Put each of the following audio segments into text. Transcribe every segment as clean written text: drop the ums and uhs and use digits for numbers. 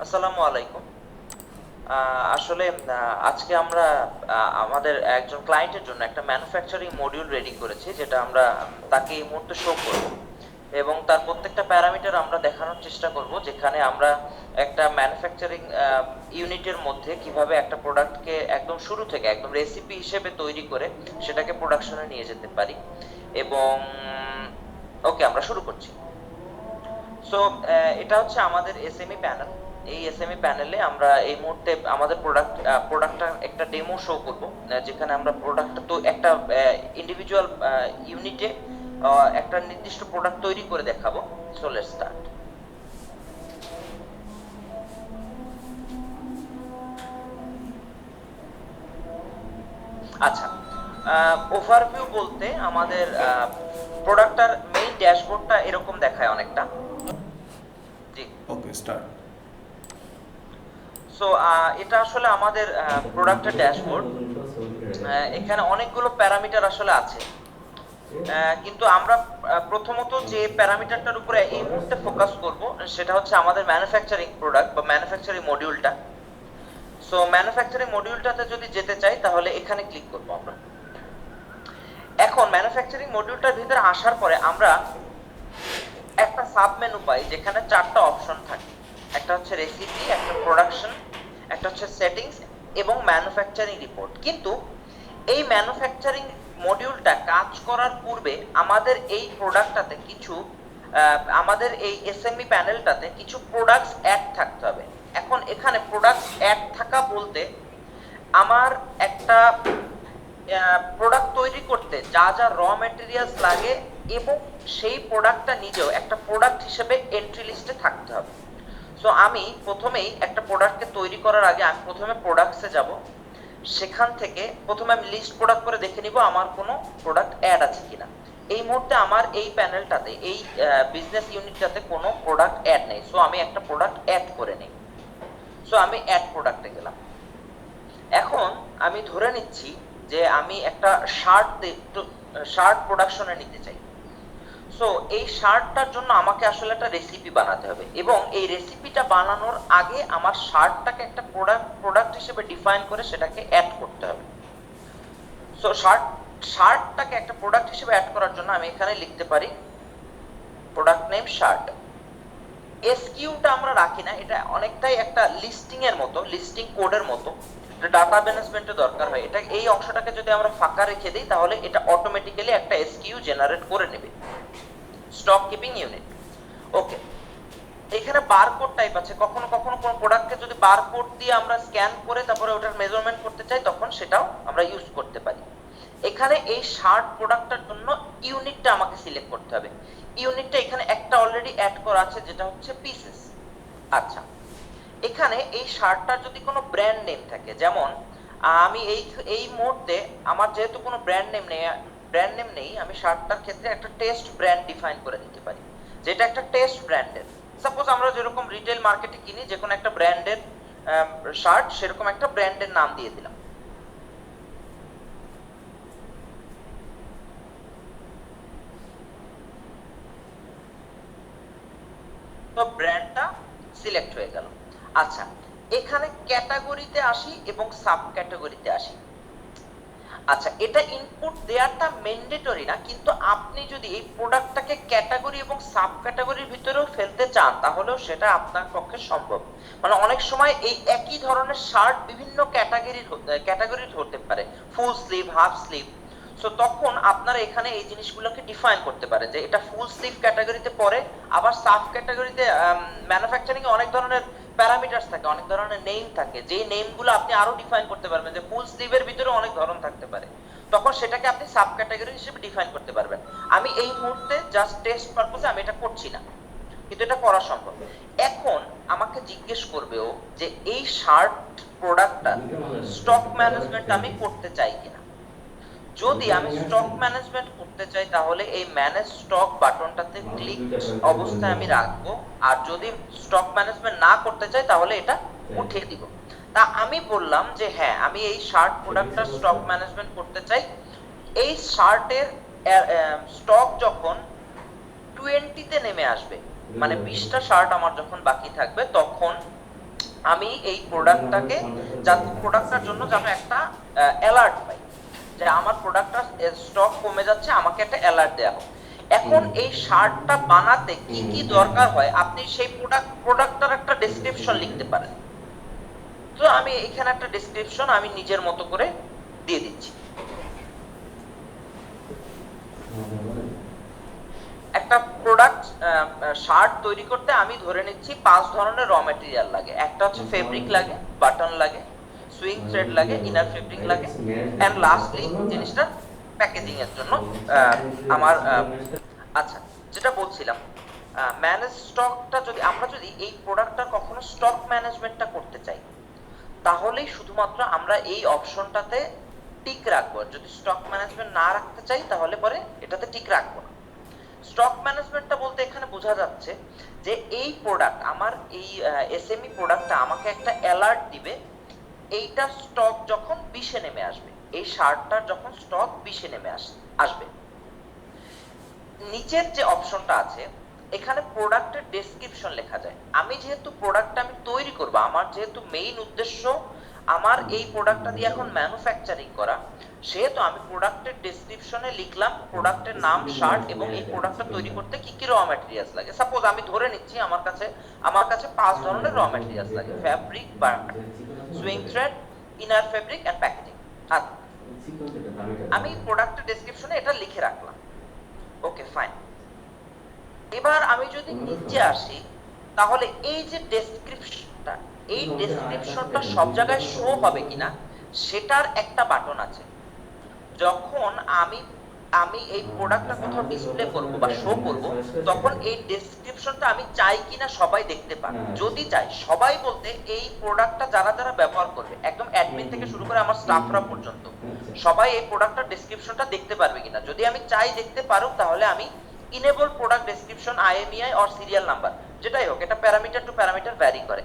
আসসালামু আলাইকুম। আসলে আজকে আমরা আমাদের একজন ক্লায়েন্টের জন্য একটা ম্যানুফ্যাকচারিং মডিউল রেডি করেছি, যেটা আমরা তাকে এই মুহূর্তে শো করব এবং তার প্রত্যেকটা প্যারামিটার আমরা দেখানোর চেষ্টা করব, যেখানে আমরা একটা ম্যানুফ্যাকচারিং ইউনিটের মধ্যে কিভাবে একটা প্রোডাক্টকে একদম শুরু থেকে একদম রেসিপি হিসেবে তৈরি করে সেটাকে প্রোডাকশনে নিয়ে যেতে পারি। এবং ওকে, আমরা শুরু করছি। সো এটা হচ্ছে আমাদের এসএমই প্যানেল। এই এসএমই প্যানেলে আমরা এই মুহূর্তে আমাদের প্রোডাক্টটা একটা ডেমো শো করব, যেখানে আমরা প্রোডাক্টটা তো একটা ইন্ডিভিজুয়াল ইউনিটে একটা নির্দিষ্ট প্রোডাক্ট তৈরি করে দেখাবো। So let's start. আচ্ছা, ওভারভিউ বলতে আমাদের প্রোডাক্টটার মেইন ড্যাশবোর্ডটা এরকম দেখায় অনেকটা। জি, ওকে, স্টার্ট। সো এটা আসলে আমাদের প্রোডাক্টের ড্যাশবোর্ড। এখানে অনেকগুলো প্যারামিটার আসলে আছে, কিন্তু আমরা প্রথমত যে প্যারামিটারটার উপরে এই মুহূর্তে ফোকাস করব সেটা হচ্ছে আমাদের ম্যানুফ্যাকচারিং প্রোডাক্ট বা ম্যানুফ্যাকচারিং মডিউলটা। সো ম্যানুফ্যাকচারিং মডিউলটাতে যদি যেতে চাই তাহলে এখানে ক্লিক করব আমরা। এখন ম্যানুফ্যাকচারিং মডিউলটার ভিতরে আসার পরে আমরা একটা সাব মেনু পাই, যেখানে চারটা অপশন থাকে। একটা হচ্ছে রেসিপি, একটা প্রোডাকশন, একটা হচ্ছে সেটিংস এবং ম্যানুফ্যাকচারিং রিপোর্ট। কিন্তু এই ম্যানুফ্যাকচারিং মডিউলটা কাজ করার পূর্বে আমাদের এই প্রোডাক্টটাতে কিছু আমাদের এই এসএমই প্যানেলটাতে কিছু প্রোডাক্টস অ্যাড থাকতে হবে। এখন এখানে প্রোডাক্টস অ্যাড থাকা বলতে আমার একটা প্রোডাক্ট তৈরি করতে যা যা র ম্যাটেরিয়ালস লাগে এবং সেই প্রোডাক্টটা নিজেও একটা প্রোডাক্ট হিসেবে এন্ট্রি লিস্টে থাকতে হবে। সো আমি প্রথমেই একটা প্রোডাক্টকে তৈরি করার আগে আমি প্রথমে প্রোডাক্টসে যাব। সেখান থেকে প্রথমে আমি লিস্ট প্রোডাক্ট করে দেখে নিব আমার কোনো প্রোডাক্ট অ্যাড আছে কিনা। এই মুহূর্তে আমার এই প্যানেলটাতে, এই বিজনেস ইউনিটটাতে কোনো প্রোডাক্ট অ্যাড নেই। সো আমি একটা প্রোডাক্ট অ্যাড করে নিই। সো আমি অ্যাড প্রোডাক্টে গেলাম। এখন আমি ধরে নিচ্ছি যে আমি একটা শার্ট প্রোডাকশনে নিতে চাই। সো এই শার্টটার জন্য আমাকে আসলে একটা রেসিপি বানাতে হবে এবং এই রেসিপিটা বানানোর আগে আমার শার্টটাকে একটা প্রোডাক্ট হিসেবে ডিফাইন করে সেটাকে অ্যাড করতে হবে। সো শার্টটাকে একটা প্রোডাক্ট হিসেবে অ্যাড করার জন্য আমি এখানে লিখতে পারি প্রোডাক্ট নেম শার্ট। এসকিউটা আমরা রাখি না, এটা অনেকটাই একটা লিস্টিং এর মতো, লিস্টিং কোডের মতো। ডাটা ম্যানেজমেন্টে দরকার হয় এটা। এই অংশটাকে যদি আমরা ফাঁকা রেখে দিই তাহলে এটা অটোমেটিক্যালি একটা এসকিউ জেনারেট করে নেবে, স্টক কিপিং ইউনিট। ওকে, এখানে বারকোড টাইপ আছে। কখনো কখনো কোন প্রোডাক্টকে যদি বারকোড দিয়ে আমরা স্ক্যান করে তারপরে ওটার মেজারমেন্ট করতে চাই তখন সেটাও আমরা ইউজ করতে পারি। এখানে এই শার্ট প্রোডাক্টটার জন্য ইউনিটটা আমাকে সিলেক্ট করতে হবে। ইউনিটটা এখানে একটা অলরেডি অ্যাড করা আছে, যেটা হচ্ছে পিসেস। আচ্ছা, এখানে এই শার্টটার যদি কোনো ব্র্যান্ড নেম থাকে, যেমন আমি এই মুহূর্তে আমার যেহেতু কোনো ব্র্যান্ড নেম নেই, আমি শার্টটার ক্ষেত্রে একটা টেস্ট ব্র্যান্ড ডিফাইন করে দিতে পারি, যেটা একটা টেস্ট ব্র্যান্ডের। সাপোজ আমরা যেরকম রিটেল মার্কেটে কিনি যে কোনো একটা ব্র্যান্ডের শার্ট, সেরকম একটা ব্র্যান্ডের নাম দিয়ে দিলাম। তো ব্র্যান্ডটা সিলেক্ট হয়ে গেল। আচ্ছা, এখানে ক্যাটাগরিতে আসি এবং সাব ক্যাটাগরিতে আসি। আচ্ছা, এটা ইনপুট দেওয়াটা ম্যান্ডেটরি না, কিন্তু আপনি যদি এই প্রোডাক্টটাকে ক্যাটাগরি এবং সাব ক্যাটাগরির ভিতরেও ফেলতে চান তাহলেও সেটা আপনার পক্ষে সম্ভব। মানে অনেক সময় এই একই ধরনের শার্ট বিভিন্ন ক্যাটাগরির হতে পারে, full sleeve, half sleeve. So তখন আপনারা এখানে এই জিনিসগুলোকে ডিফাইন করতে পারেন যে এটা ফুল স্লিভ ক্যাটাগরিতে পড়ে। আবার সাব ক্যাটাগরিতে ম্যানুফ্যাকচারিং এ অনেক ধরনের প্যারামিটারস থাকে, অনেক ধরনের নেম থাকে, যে নেমগুলো আপনি আরো ডিফাইন করতে পারবেন, যে ফুল স্লিভের ভিতরে অনেক ধরন থাকতে পারে, তখন সেটাকে আপনি সাব ক্যাটাগরি হিসেবে ডিফাইন করতে পারবেন। আমি এই মুহূর্তে জাস্ট টেস্ট পারপোজে আমি এটা করছি না, কিন্তু এটা করা সম্ভব। এখন আমাকে জিজ্ঞেস করবে ও যে এই শার্ট প্রোডাক্টটা স্টক ম্যানেজমেন্ট আমি করতে চাই কিনা। যদি আমি স্টক ম্যানেজমেন্ট করতে চাই তাহলে এই ম্যানেজ স্টক বাটনটাতে ক্লিক অবস্থায় আমি রাখবো, আর যদি স্টক ম্যানেজমেন্ট না করতে চাই তাহলে এটা উঠিয়ে দিব। তা আমি বললাম যে হ্যাঁ, আমি এই শার্ট প্রোডাক্টটা স্টক ম্যানেজমেন্ট করতে চাই। এই শার্টের স্টক যখন 20 তে নেমে আসবে, মানে 20টা শার্ট আমার যখন বাকি থাকবে, তখন আমি এই প্রোডাক্টটাকে প্রোডাক্টটার জন্য যেন একটা অ্যালার্ট পাই যে আমার প্রোডাক্টটার স্টক কমে যাচ্ছে, আমাকে একটা অ্যালার্ট দেওয়া হোক। এখন এই শার্টটা বানাতে কি কি দরকার হয়, আপনি সেই প্রোডাক্টটার একটা ডেসক্রিপশন লিখতে পারেন। তো আমি এখানে একটা ডেসক্রিপশন আমি নিজের মতো করে দিয়ে দিচ্ছি। একটা প্রোডাক্ট শার্ট তৈরি করতে আমি ধরে নিচ্ছি 5 ধরনের র ম্যাটেরিয়াল লাগে। একটা হচ্ছে ফেব্রিক লাগে, বাটন লাগে, সুইং থ্রেড লাগে, ইনার ফেব্রিক লাগে, এন্ড লাস্টলি জিনিসটা প্যাকেজিং এর জন্য আমার আচ্ছা, যেটা বলছিলাম, ম্যানেজ স্টকটা যদি এই প্রোডাক্টটা কখনো স্টক ম্যানেজমেন্টটা করতে চাই, তাহলেই শুধুমাত্র আমরা এই অপশনটাতে টিক রাখবো। যদি স্টক ম্যানেজমেন্ট না রাখতে চাই তাহলে পরে এটাতে টিক রাখবো না। স্টক ম্যানেজমেন্টটা বলতে এখানে বোঝা যাচ্ছে যে এই প্রোডাক্ট, আমার এই এসএমই প্রোডাক্টটা আমাকে একটা অ্যালার্ট দিবে এইটা স্টক যখন 20-এ নেমে আসবে, এই শার্টটার যখন স্টক 20-এ নেমে আসবে। নিচের যে অপশনটা আছে এখানে প্রোডাক্টের ডেসক্রিপশন লেখা যায়। আমি যেহেতু প্রোডাক্টটা আমি তৈরি করব, আমার যেহেতু মেইন উদ্দেশ্য আমার এই প্রোডাক্টটা দিয়ে এখন ম্যানুফ্যাকচারিং করা, সেহেতু আমি প্রোডাক্টের ডেসক্রিপশনে লিখলাম প্রোডাক্টের নাম শার্ট এবং এই প্রোডাক্টটা তৈরি করতে কি কি র ম্যাটেরিয়ালস লাগে। সাপোজ আমি ধরে নিচ্ছি আমার কাছে 5 ধরনের র ম্যাটেরিয়ালস লাগে, fabric, button, sewing thread, inner fabric and packaging. আমি প্রোডাক্টের ডেসক্রিপশনে এটা লিখে রাখলাম। Okay, fine. এবার আমি যদি নিচে আসি তাহলে এই যে ডেসক্রিপশনটা, এই ডেসক্রিপশনটা সব জায়গায় শো হবে কিনা সেটার একটা বাটন আছে। যখন আমি এই প্রোডাক্টটা কোথাও ডিসপ্লে করব বা শো করব, তখন এই ডেসক্রিপশনটা আমি চাই কিনা সবাই দেখতে পাবে। যদি চাই, সবাই বলতে এই প্রোডাক্টটা যারা যারা ব্যবহার করবে, একদম অ্যাডমিন থেকে শুরু করে আমার স্টাফরা পর্যন্ত, সবাই এই প্রোডাক্টটার ডেসক্রিপশনটা দেখতে পারবে কিনা। যদি আমি চাই দেখতে পারুক, তাহলে আমি enable product description IMEI or serial number, যেটাই হোক, এটা প্যারামিটার টু প্যারামিটার ভ্যারি করে,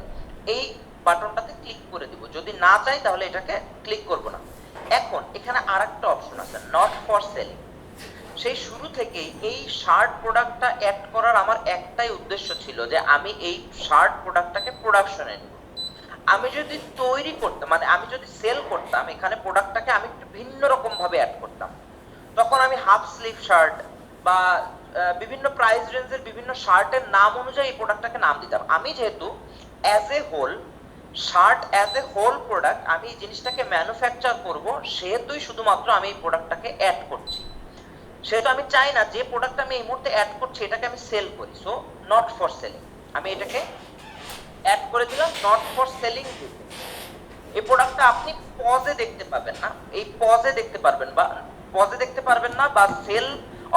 এই বাটনটাতে ক্লিক করে দিব। যদি না চাই তাহলে এটাকে ক্লিক করব না। এখন এখানে আরেকটা অপশন আছে, নট ফর সেলিং। সেই শুরু থেকেই এই শার্ট প্রোডাক্টটা অ্যাড করার আমার একটাই উদ্দেশ্য ছিল যে আমি এই শার্ট প্রোডাক্টটাকে প্রোডাকশনে নিব। আমি যদি তৈরি করতাম, মানে আমি যদি সেল করতাম, এখানে প্রোডাক্টটাকে আমি একটু ভিন্ন রকম ভাবে অ্যাড করতাম। তখন আমি হাফ স্লিভ শার্ট বা বিভিন্ন প্রাইস রেঞ্জের বিভিন্ন শার্টের নাম অনুযায়ী এই প্রোডাক্টটাকে নাম দিতাম। আমি যেহেতু as a whole shirt, as a whole product আমি এই জিনিসটাকে ম্যানুফ্যাকচার করব, সেহেতুই শুধুমাত্র আমি এই প্রোডাক্টটাকে অ্যাড করছি। সেহেতু আমি চাই না যে প্রোডাক্ট আমি এই মুহূর্তে অ্যাড করছি এটাকে আমি সেল করি। সো নট ফর সেলিং, আমি এটাকে অ্যাড করে দিলাম নট ফর সেলিং। এই প্রোডাক্টটা আপনি পজে দেখতে পাবেন না, এই পজে দেখতে পারবেন না বা সেল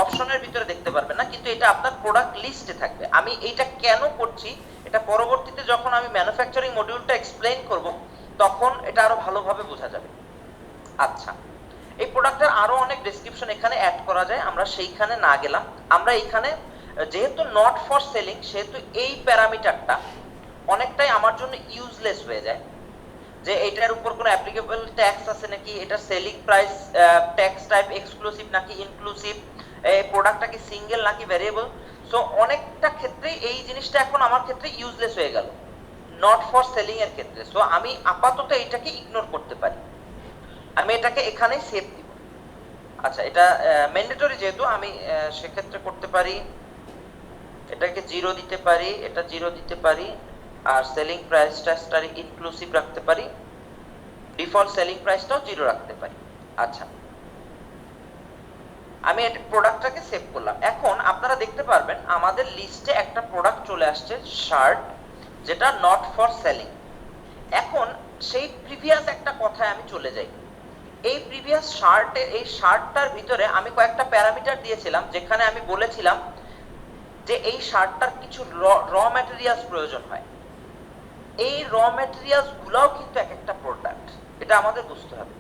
অপশনের ভিতরে দেখতে পারবেন না, কিন্তু এটা আপনার প্রোডাক্ট লিস্টে থাকবে। আমি এটা কেন করছি এটা পরবর্তীতে যখন আমি ম্যানুফ্যাকচারিং মডিউলটা এক্সপ্লেইন করব তখন এটা আরো ভালোভাবে বোঝা যাবে। আচ্ছা, এই প্রোডাক্টের আরো অনেক ডেসক্রিপশন এখানে অ্যাড করা যায়, আমরা সেইখানে না গেলাম। আমরা এখানে যেহেতু নট ফর সেলিং, সেহেতু এই প্যারামিটারটা অনেকটাই আমার জন্য ইউজলেস হয়ে যায়, যে এটার উপর কোনো অ্যাপ্লিকেবল ট্যাক্স আছে নাকি, এটা selling price tax type exclusive নাকি ইনক্লুসিভ, এই প্রোডাক্টটা কি সিঙ্গেল নাকি ভ্যারিয়েবল। সো অনেকটা ক্ষেত্রে এই জিনিসটা এখন আমার ক্ষেত্রে ইউজলেস হয়ে গেল নট ফর সেলিং এর ক্ষেত্রে। সো আমি আপাতত এটাকে ইগনোর করতে পারি, আমি এটাকে এখানেই সেভ দিব। আচ্ছা, এটা ম্যান্ডেটরি যেহেতু আমি সেক্ষেত্রে করতে পারি, এটাকে 0 দিতে পারি, এটা 0 দিতে পারি, আর সেলিং প্রাইসটা ইনক্লুসিভ রাখতে পারি, ডিফল্ট সেলিং প্রাইসটাও 0 রাখতে পারি। আচ্ছা, আমি এটা প্রোডাক্টটাকে সেভ করলাম। এখন আপনারা দেখতে পারবেন আমাদের লিস্টে একটা প্রোডাক্ট চলে আসছে শার্ট, যেটা নট ফর সেলিং। এখন সেই প্রিভিয়াস একটা কথায় আমি চলে যাই। এই প্রিভিয়াস এই শার্টটার ভিতরে আমি কয়েকটা প্যারামিটার দিয়েছিলাম, যেখানে আমি বলেছিলাম যে এই শার্টটার কিছু র ম্যাটেরিয়ালস প্রয়োজন হয়। এই র ম্যাটেরিয়ালস গুলাও কিন্তু এক একটা প্রোডাক্ট, এটা আমাদের বুঝতে হবে।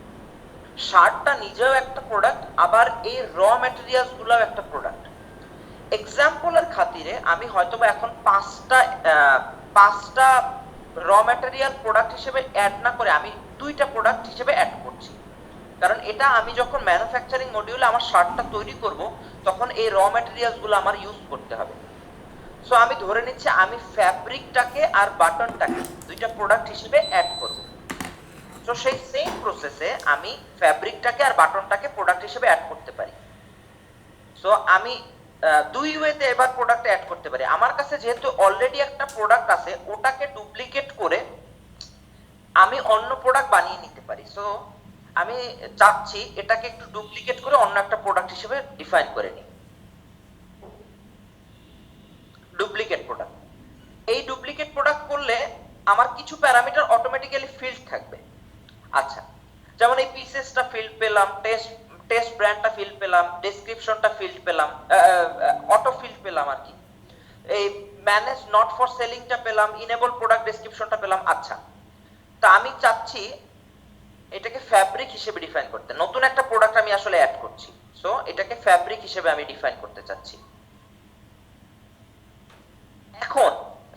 শার্টটা নিজেও একটা প্রোডাক্ট, আবার এই র ম্যাটেরিয়ালস গুলাও একটা প্রোডাক্ট। এক্সাম্পলের খাতিরে আমি হয়তোবা এখন পাঁচটা র ম্যাটেরিয়াল প্রোডাক্ট হিসেবে অ্যাড না করে আমি 2টা প্রোডাক্ট হিসেবে অ্যাড করছি, কারণ এটা আমি যখন ম্যানুফ্যাকচারিং মডিউলে আমার শার্টটা তৈরি করব তখন এই র ম্যাটেরিয়ালস গুলো আমার ইউজ করতে হবে। সো আমি ধরে নিচ্ছি আমি ফ্যাব্রিকটাকে আর বাটনটাকে দুইটা প্রোডাক্ট হিসেবে অ্যাড করব। তো সেই সেম প্রসেসে আমি ফ্যাব্রিকটাকে আর বাটনটাকে প্রোডাক্ট হিসেবে অ্যাড করতে পারি। সো আমি দুই ওয়েতে এবার প্রোডাক্ট অ্যাড করতে পারি। আমার কাছে যেহেতু অলরেডি একটা প্রোডাক্ট আছে, ওটাকে ডুপ্লিকেট করে আমি অন্য প্রোডাক্ট বানিয়ে নিতে পারি। সো আমি চাচ্ছি এটাকে একটু ডুপ্লিকেট করে অন্য একটা প্রোডাক্ট হিসেবে ডিফাইন করে নিই। ডুপ্লিকেট প্রোডাক্ট, এই ডুপ্লিকেট প্রোডাক্ট করলে আমার কিছু প্যারামিটার অটোমেটিক্যালি ফিল্ড থাকবে। আচ্ছা, যেমন এই পিসেসটা ফিল্ড পেলাম, টেস্ট ব্র্যান্ডটা ফিল্ড পেলাম, ডেসক্রিপশনটা ফিল্ড পেলাম, অটো ফিল্ড পেলাম আর কি, এই ম্যানেজ নট ফর সেলিংটা পেলাম, ইনেবল প্রোডাক্ট ডেসক্রিপশনটা পেলাম। আচ্ছা, তা আমি চাচ্ছি এটাকে ফ্যাব্রিক হিসেবে ডিফাইন করতে। নতুন একটা প্রোডাক্ট আমি আসলে অ্যাড করছি, সো এটাকে ফ্যাব্রিক হিসেবে আমি ডিফাইন করতে চাচ্ছি। এখন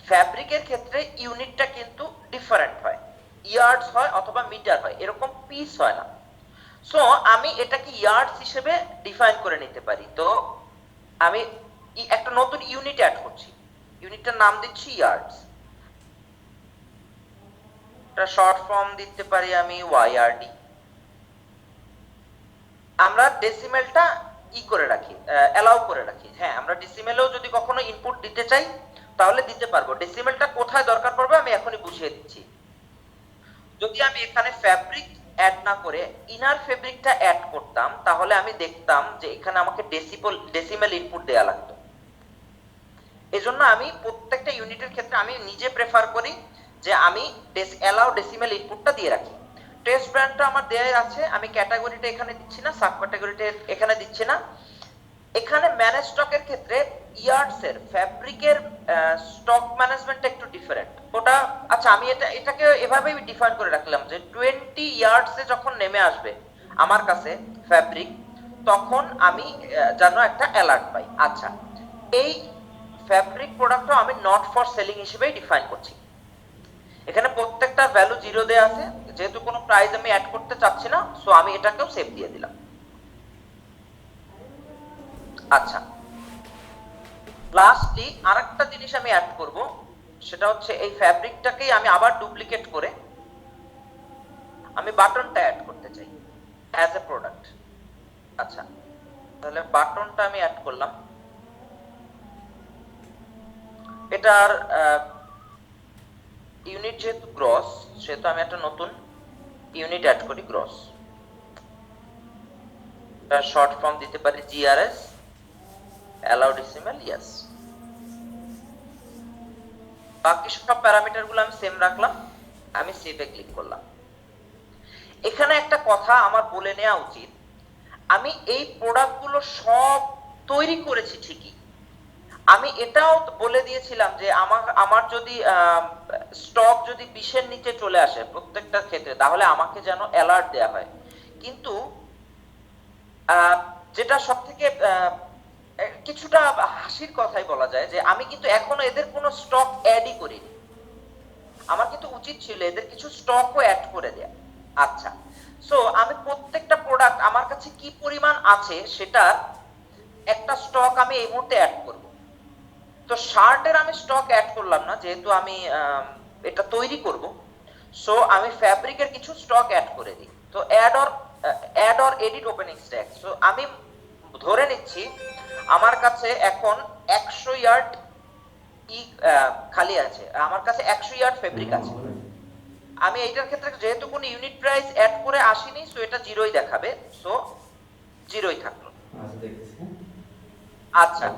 ফ্যাব্রিকের ক্ষেত্রে ইউনিটটা কিন্তু ডিফারেন্ট হয়, ইয়ার্ডস হয় অথবা মিটার হয়, এরকম পিস হয় না। সো আমি এটাকে ইয়ার্ডস হিসেবে ডিফাইন করে নিতে পারি। তো আমি একটা নতুন ইউনিট অ্যাড করছি, ইউনিটটার নাম দিচ্ছি ইয়ার্ডস। এটা শর্ট ফর্ম দিতে পারি আমি ওয়াইআরডি। আমরা ডেসিমেলটা করে রাখি, অ্যালাউ করে রাখি। হ্যাঁ, আমরা ডেসিমেলেও যদি কখনো ইনপুট দিতে চাই তাহলে দিতে পারবো। ডেসিমেলটা কোথায় দরকার পড়বে আমি এখনই বুঝিয়ে দিচ্ছি। যদি আমি এখানে ফ্যাব্রিক অ্যাড না করে ইনার ফেব্রিকটা অ্যাড করতাম, তাহলে আমি দেখতাম যে এখানে আমাকে ডেসিমেল ইনপুট দেয়া লাগতো। এজন্য আমি প্রত্যেকটা ইউনিটের ক্ষেত্রে আমি নিজে প্রেফার করি যে আমি অ্যালাউ ডেসিমেল ইনপুটটা দিয়ে রাখি। টেস্ট ব্র্যান্ডটা আমার দেয়া আছে, আমি ক্যাটাগরিটা এখানে দিচ্ছি না, সাব ক্যাটাগরিটা এখানে দিচ্ছি না। এখানে ম্যানেজ স্টকের ক্ষেত্রে ইয়ার্ডস এর ফ্যাব্রিকের স্টক ম্যানেজমেন্টটা একটু ডিফারেন্ট। ওটা আচ্ছা, আমি এটাকে এভাবেই ডিফাইন করে রাখলাম যে 20 ইয়ার্ডস এ যখন নেমে আসবে আমার কাছে ফ্যাব্রিক, তখন আমি যেন একটা অ্যালার্ট পাই। আচ্ছা, এই ফ্যাব্রিক প্রোডাক্টও আমি নট ফর সেলিং হিসেবেই ডিফাইন করছি। এখানে প্রত্যেকটা ভ্যালু 0 দেয়া আছে, যেহেতু কোনো প্রাইস আমি অ্যাড করতে চাচ্ছি না, সো আমি এটাকেও সেভ দিয়ে দিলাম। আচ্ছা, লাস্টলি আরেকটা জিনিস আমি অ্যাড করব, সেটা হচ্ছে এই ফ্যাব্রিকটাকেই আমি আবার ডুপ্লিকেট করে আমি বাটনটা অ্যাড করতে চাই অ্যাজ এ প্রোডাক্ট। আচ্ছা, তাহলে বাটনটা আমি অ্যাড করলাম। এটার ইউনিট যেহেতু গ্রস, সেহেতু আমি একটা নতুন ইউনিট অ্যাড করি, গ্রস। তার শর্ট ফর্ম দিতে পারি জিআরএস, অ্যালাউ ডেসিমেল, ইয়েস। বাকি সব প্যারামিটার গুলো আমি সেম রাখলাম, আমি সেভে ক্লিক করলাম। এখানে একটা কথা আমার বলে নেওয়া উচিত, আমি এই প্রোডাক্টগুলো সব তৈরি করেছি ঠিকই, আমি এটাও বলে দিয়েছিলাম যে আমার যদি স্টক যদি 20-এর নিচে চলে আসে প্রত্যেকটা ক্ষেত্রে, তাহলে আমাকে যেন অ্যালার্ট দেয়া হয়। কিন্তু যেটা সব থেকে কিছুটা হাসির কথাই বলা যায় যে আমি কিন্তু এখনো এদের কোনো স্টক অ্যাডই করিনি। আমার কিন্তু উচিত ছিল এদের কিছু স্টকও অ্যাড করে দেয়া। আচ্ছা, সো আমি প্রত্যেকটা প্রোডাক্ট আমার কাছে কি পরিমাণ আছে সেটার একটা স্টক আমি এই মুহূর্তে অ্যাড করব। তো শার্টের আমি স্টক অ্যাড করলাম না, যেহেতু আমি এটা তৈরি করব। সো আমি ফ্যাব্রিকের কিছু স্টক অ্যাড করে দিই। তো add or edit opening stack. So আমি ধরে নিচ্ছি আমার কাছে এখন 100 ইয়ার্ড খালি আছে, আমার কাছে 100 ইয়ার্ড ফেব্রিক আছে। আমি এইটার ক্ষেত্রে যেহেতু কোনো ইউনিট প্রাইস অ্যাড করে আসিনি, সো এটা 0ই দেখাবে, সো 0ই থাকলো। আচ্ছা,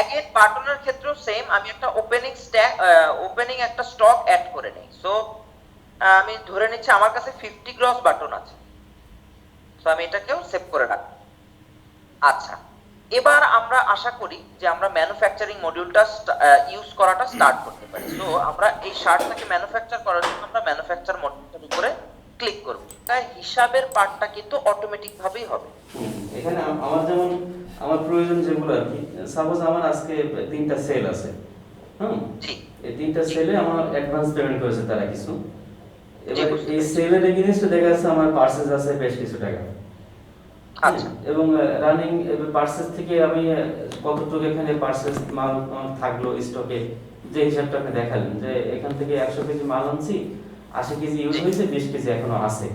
अगेन বাটনের ক্ষেত্রেও সেম, আমি একটা ওপেনিং একটা স্টক অ্যাড করে নেই। সো আমি ধরে নিচ্ছি আমার কাছে 50 গ্রস বাটন আছে, সো আমি এটাকেও সেভ করে রাখব। আচ্ছা, এবার আমরা আশা করি যে আমরা ম্যানুফ্যাকচারিং মডিউলটা ইউজ করাটা স্টার্ট করতে পারি। সো আমরা এই শার্টটাকে ম্যানুফ্যাকচার করার জন্য আমরা ম্যানুফ্যাকচার মডিউলটার উপরে ক্লিক করব। তাই হিসাবের পার্টটা কিন্তু অটোমেটিক ভাবেই হবে। এখানে আমার যেমন আমার প্রয়োজন যেগুলো আর কি, সাপোজ আমার আজকে 3টা সেল আছে, জি, এই 3টা সেলে আমার অ্যাডভান্স পেমেন্ট করেছে তারা কিছু। এবার এই সেলের এগেইনস্টে দেখা যাচ্ছে আমার পারচেজ আছে বেশ কিছু টাকা। আচ্ছা এবং রানিং পার্সেস থেকে আমি কতটুকু এখানে পার্সেস মাল থাকলো স্টকে, যে হিসাবটা আপনি দেখালেন যে এখান থেকে 100 কেজি মাল আনছি, 80 কেজি ইউজ জি হয়েছে, 20 কেজি এখনো আছে।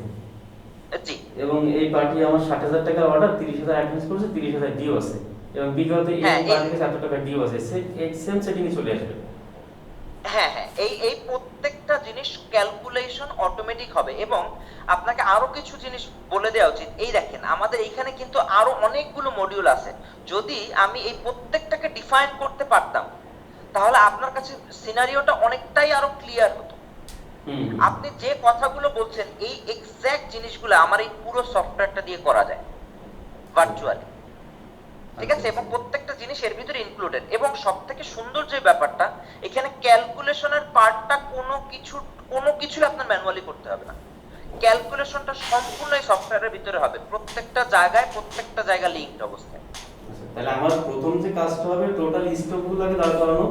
জি এবং এই পার্টি আমার 60,000 টাকার অর্ডার, 30,000 অ্যাডভান্স করেছে, 30,000 ডিউ আছে, এবং বিগত এই হ্যাঁ এই পার্টির কাছে এত টাকা ডিউ আছে, এই সেম সেটিংয়ে চলে আসবে। হ্যাঁ এই এই প্রত্যেকটা জিনিস ক্যালকুলেশন অটোমেটিক হবে। এবং আপনাকে আরো কিছু জিনিস বলে দেওয়া উচিত, এই দেখেন আমাদের এইখানে কিন্তু আরো অনেকগুলো মডিউল আছে। যদি আমি এই প্রত্যেকটাকে ডিফাইন করতে পারতাম তাহলে আপনার কাছে সিনারিওটা অনেকটাই আরো ক্লিয়ার হতো। হুম আপনি যে কথাগুলো বলছেন এই এক্সাক্ট জিনিসগুলো আমার এই পুরো সফটওয়্যারটা দিয়ে করা যায় ভার্চুয়ালি, ঠিক আছে? এবং প্রত্যেকটা জিনিস এর ভিতরে ইনক্লুডেড। এবং সবথেকে সুন্দর যে ব্যাপারটা, এখানে ক্যালকুলেশনের পার্টটা কোনো কিছু আপনার ম্যানুয়ালি করতে হবে না। ক্যালকুলেশনটা সম্পূর্ণ এই সফটওয়্যারের ভিতরে হবে, প্রত্যেকটা জায়গা লিংকড অবস্থায়। আচ্ছা, তাহলে আমার প্রথম যে কাজটা হবে টোটাল স্টকগুলোকে দাঁড় করানো,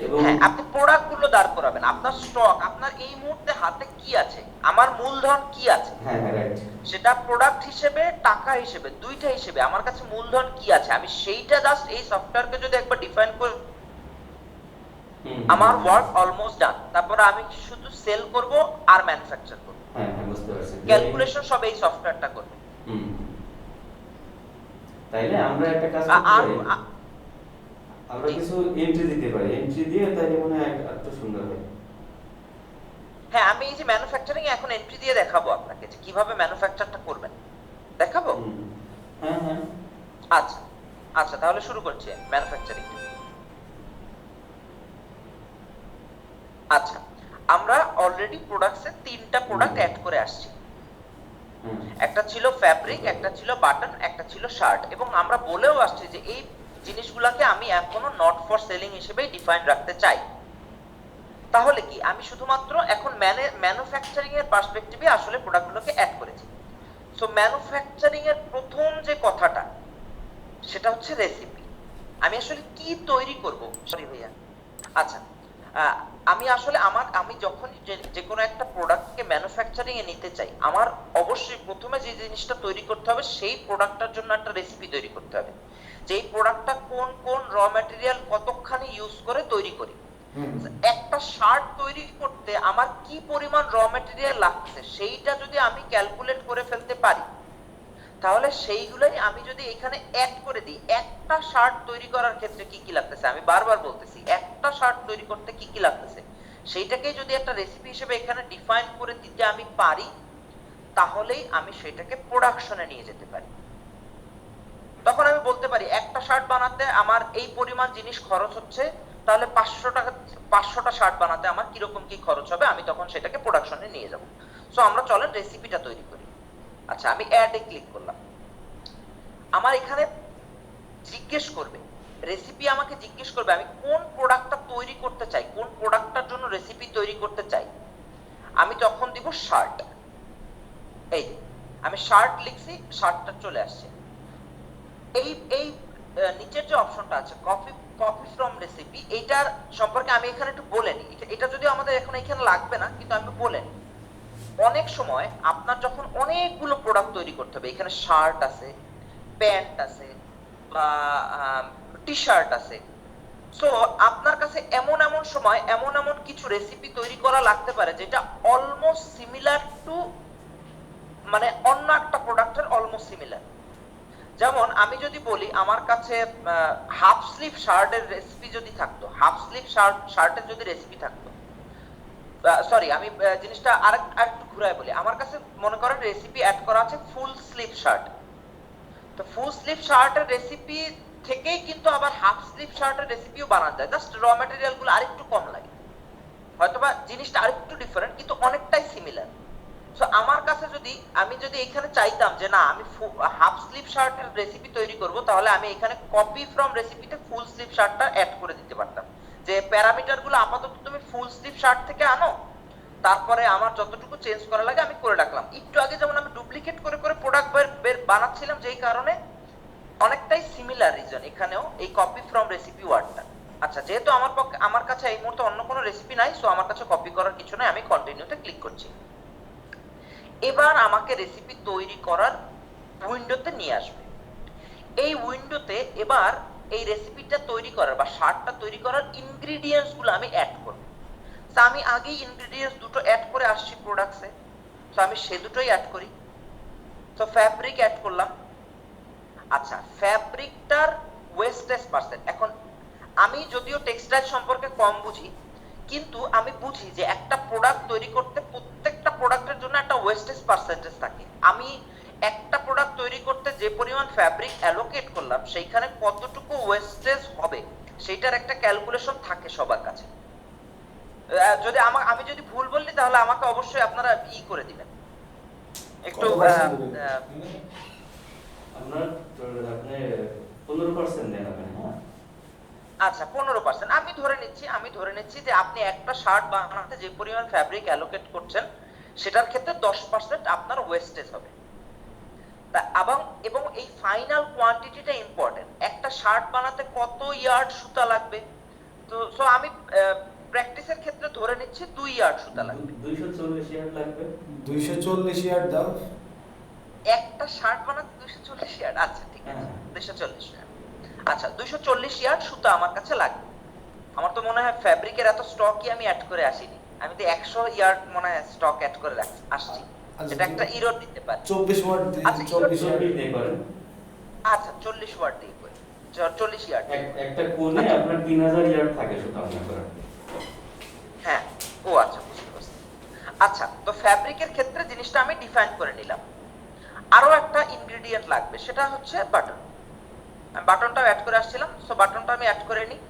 এবং হ্যাঁ, আপনি প্রোডাক্টগুলো দাঁড় করাবেন, আপনার স্টক, আপনার এই মুহূর্তে হাতে কি আছে, আমার মূলধন কি আছে, হ্যাঁ হ্যাঁ রাইট। সেটা প্রোডাক্ট হিসেবে টাকা হিসেবে দুইটা হিসেবে আমার কাছে মূলধন কি আছে, আমি সেইটা জাস্ট এই সফটওয়্যারকে যদি একবার ডিফাইন করি, আমার ওয়ার্ক অলমোস্ট ডান। তারপর আমি শুধু সেল করব আর ম্যানুফ্যাকচার করব, হ্যাঁ হ্যাঁ বুঝতে পারছি। ক্যালকুলেশন সব এই সফটওয়্যারটা করবে। হুম, তাইলে আমরা একটা কাজ করতে আর পারি, আমরা কিছু এন্ট্রি দিতে পারি, এন্ট্রি দিয়ে তাইলে মনে হয় একটু সুন্দর হয়। হ্যাঁ, আমি এই যে ম্যানুফ্যাকচারিং এখন এন্ট্রি দিয়ে দেখাবো আপনাকে যে কিভাবে ম্যানুফ্যাকচারটা করবেন, দেখাবো। হুম, হ্যাঁ হ্যাঁ আচ্ছা আচ্ছা, তাহলে শুরু করছি ম্যানুফ্যাকচারিং। আচ্ছা, আমরা অলরেডি প্রোডাক্টসে 3টা প্রোডাক্ট অ্যাড করে আসছি। হুম একটা ছিল ফ্যাব্রিক, একটা ছিল বাটন, একটা ছিল শার্ট। এবং আমরা বলেও আসছি যে এই জিনিসগুলোকে আমি এখনো নট ফর সেলিং হিসেবেই ডিফাইন রাখতে চাই। তাহলে কি আমি শুধুমাত্র এখন ম্যানুফ্যাকচারিং এর পার্সপেক্টিভে আসলে প্রোডাক্টগুলোকে অ্যাড করেছি। সো ম্যানুফ্যাকচারিং এর প্রথম যে কথাটা সেটা হচ্ছে রেসিপি। আমি আসলে কি তৈরি করব, সরি ভাইয়া। আচ্ছা, আমি আসলে আমি যখন যে কোনো একটা প্রোডাক্টকে ম্যানুফ্যাকচারিং এ নিতে চাই, আমার অবশ্যই প্রথমে যে জিনিসটা তৈরি করতে হবে সেই প্রোডাক্টটার জন্য একটা রেসিপি তৈরি করতে হবে, যে এই প্রোডাক্টটা কোন কোন র ম্যাটেরিয়াল কতখানি ইউজ করে তৈরি করি। হুম একটা শার্ট তৈরি করতে আমার কি পরিমাণ র ম্যাটেরিয়াল লাগছে সেইটা যদি আমি ক্যালকুলেট করে ফেলতে পারি, তাহলে সেইগুলোই আমি যদি এখানে অ্যাড করে দিই, একটা শার্ট তৈরি করার ক্ষেত্রে কি কি লাগতেছে, আমি বারবার বলতেছি একটা শার্ট তৈরি করতে কি কি লাগতেছে, সেইটাকে যদি একটা রেসিপি হিসেবে এখানে ডিফাইন করে দিতে আমি পারি, তাহলেই আমি সেটাকে প্রোডাকশনে নিয়ে যেতে পারি। তখন আমি বলতে পারি একটা শার্ট বানাতে আমার এই পরিমাণ জিনিস খরচ হচ্ছে, তাহলে 500টা শার্ট বানাতে আমার কিরকম কি খরচ হবে, আমি তখন সেটাকে প্রোডাকশনে নিয়ে যাব। সো আমরা চলেন রেসিপিটা তৈরি করি। আচ্ছা, আমি অ্যাডে ক্লিক করলাম। আমার এখানে জিজ্ঞেস করবে, রেসিপি আমাকে জিজ্ঞেস করবে আমি কোন প্রোডাক্টটা তৈরি করতে চাই, কোন প্রোডাক্টটার জন্য রেসিপি তৈরি করতে চাই। আমি তখন দিব শার্ট। এই আমি শার্ট লিখছি, শার্টটা চলে আসছে। এই এই নিচের যে অপশনটা আছে কপি ফ্রম রেসিপি, এইটার সম্পর্কে আমি এখানে একটু বলে নিই। এটা যদিও আমাদের এখন এখানে লাগবে না, কিন্তু আমি বলে নিই। অনেক সময় আপনার যখন অনেকগুলো প্রোডাক্ট তৈরি করতে হবে, এখানে শার্ট আছে, প্যান্ট আছে, বা টি শার্ট আছে, সো আপনার কাছে এমন এমন সময় এমন এমন কিছু রেসিপি তৈরি করা লাগতে পারে যেটা অলমোস্ট সিমিলার টু, মানে অন্য একটা প্রোডাক্টের অলমোস্ট সিমিলার। যেমন আমি যদি বলি আমার কাছে হাফ স্লিভ শার্টের রেসিপি যদি থাকতো, হাফ স্লিভ শার্টের যদি রেসিপি থাকতো, সরি আমি জিনিসটা আরেকটু ঘুরায় বলি, আমার কাছে মনে করেন রেসিপি অ্যাড করা আছে ফুল স্লিভ শার্ট। তো ফুল স্লিভ শার্টের রেসিপি থেকেই কিন্তু আবার হাফ স্লিভ শার্টের রেসিপিও বানানো যায়, জাস্ট র ম্যাটেরিয়াল গুলো আরেকটু কম লাগে, হয়তোবা জিনিসটা আরেকটু ডিফারেন্ট কিন্তু অনেকটাই সিমিলার। সো আমার কাছে আমি যদি এখানে চাইতাম যে না আমি হাফ স্লিভ শার্টের রেসিপি তৈরি করব, তাহলে আমি এখানে কপি ফ্রম রেসিপিতে ফুল স্লিভ শার্টটা অ্যাড করে দিতে পারতাম, যে প্যারামিটার গুলো আপাতত তুমি ফুল স্লিভ শার্ট থেকে আনো, তারপরে আমার যতটুকু চেঞ্জ করা লাগে আমি করে রাখলাম। একটু আগে যেমন আমি ডুপ্লিকেট করে করে প্রোডাক্ট বানাচ্ছিলাম, যেই কারণে অনেকটাই সিমিলার রিজন এখানেও এই কপি ফ্রম রেসিপি ওয়ার্ডটা। আচ্ছা, যেহেতু আমার কাছে এই মুহূর্তে অন্য কোনো রেসিপি নাই, সো আমার কাছে কপি করার কিছু নাই, আমি কন্টিনিউতে ক্লিক করছি। এবার আমাকে রেসিপি তৈরি করার উইন্ডোতে নিয়ে আসবে। এই উইন্ডোতে এবার এই রেসিপিটা তৈরি করার বা শার্টটা তৈরি করার ইনগ্রেডিয়েন্টস গুলো আমি অ্যাড করব। তো আমি আগেই ইনগ্রেডিয়েন্টস দুটো অ্যাড করে আসছি প্রোডাক্টসে, তো আমি সে দুটোই অ্যাড করি। তো ফ্যাব্রিক অ্যাড করলাম। আচ্ছা, ফ্যাব্রিকটার ওয়েস্টেজ পার্সেন্ট, এখন আমি যদিও টেক্সটাইল সম্পর্কে কম বুঝি, কিন্তু আমি বুঝি যে একটা প্রোডাক্ট তৈরি করতে প্রত্যেকটা প্রোডাক্টের জন্য একটা ওয়েস্টেজ পার্সেন্টেজ থাকে। আমি একটা প্রোডাক্ট তৈরি করতে যে পরিমাণ ফ্যাব্রিক অ্যালোকেট করলাম সেইখানে কতটুকু ওয়েস্টেজ হবে সেইটার একটা ক্যালকুলেশন থাকে সবার কাছে। যদি আমি যদি ভুল বললি তাহলে আমাকে অবশ্যই আপনারা করে দিবেন একটু। আপনার আপনি 15% দেন আপনি, হ্যাঁ? আচ্ছা 15%, আমি ধরে নিচ্ছি যে আপনি একটা শার্ট বানাতে যে পরিমাণ ফ্যাব্রিক অ্যালোকেট করছেন সেটার ক্ষেত্রে 10% আপনার ওয়েস্টেজ হবে। এবং এই ফাইনাল কোয়ান্টিটিটা ইম্পর্টেন্ট। একটা শার্ট বানাতে কত ইয়ার্ড সুতা লাগবে, তো সো আমি প্র্যাকটিসের ক্ষেত্রে ধরে নিচ্ছি 2 ইয়ার্ড সুতা লাগবে। 240 ইয়ার্ড লাগবে। 240 ইয়ার্ড দাও। একটা শার্ট বানাতে 240 ইয়ার্ড, আচ্ছা ঠিক আছে, 240 ইয়ার্ড। আচ্ছা 240 ইয়ার্ড সুতা আমার কাছে লাগবে। আমার তো মনে হয় ফ্যাব্রিকের এত স্টকই আমি অ্যাড করে আসিনি, আমি তো 100 ইয়ার্ড মনে হয় স্টক অ্যাড করে আসছি। এটা একটা ইরর দিতে পারে। 24 ওয়াট দিয়ে, আচ্ছা 24 ইয়ার্ড দিয়ে করেন। আচ্ছা 40 ওয়াট দিয়ে করি, 40 ইয়ার্ড। একটা কোণে আপনার 3000 ইয়ার্ড থাকে সুতা আপনার করা। হ্যাঁ, ও আচ্ছা বুঝতে পারছি। আচ্ছা, তো ফ্যাব্রিকের ক্ষেত্রে জিনিসটা আমি ডিফাইন করে নিলাম। আরো একটা ইনগ্রেডিয়েন্ট লাগবে, সেটা হচ্ছে বাটন। আমি বাটনটাও অ্যাড করে আসছিলাম, সো বাটনটা আমি অ্যাড করে নিই।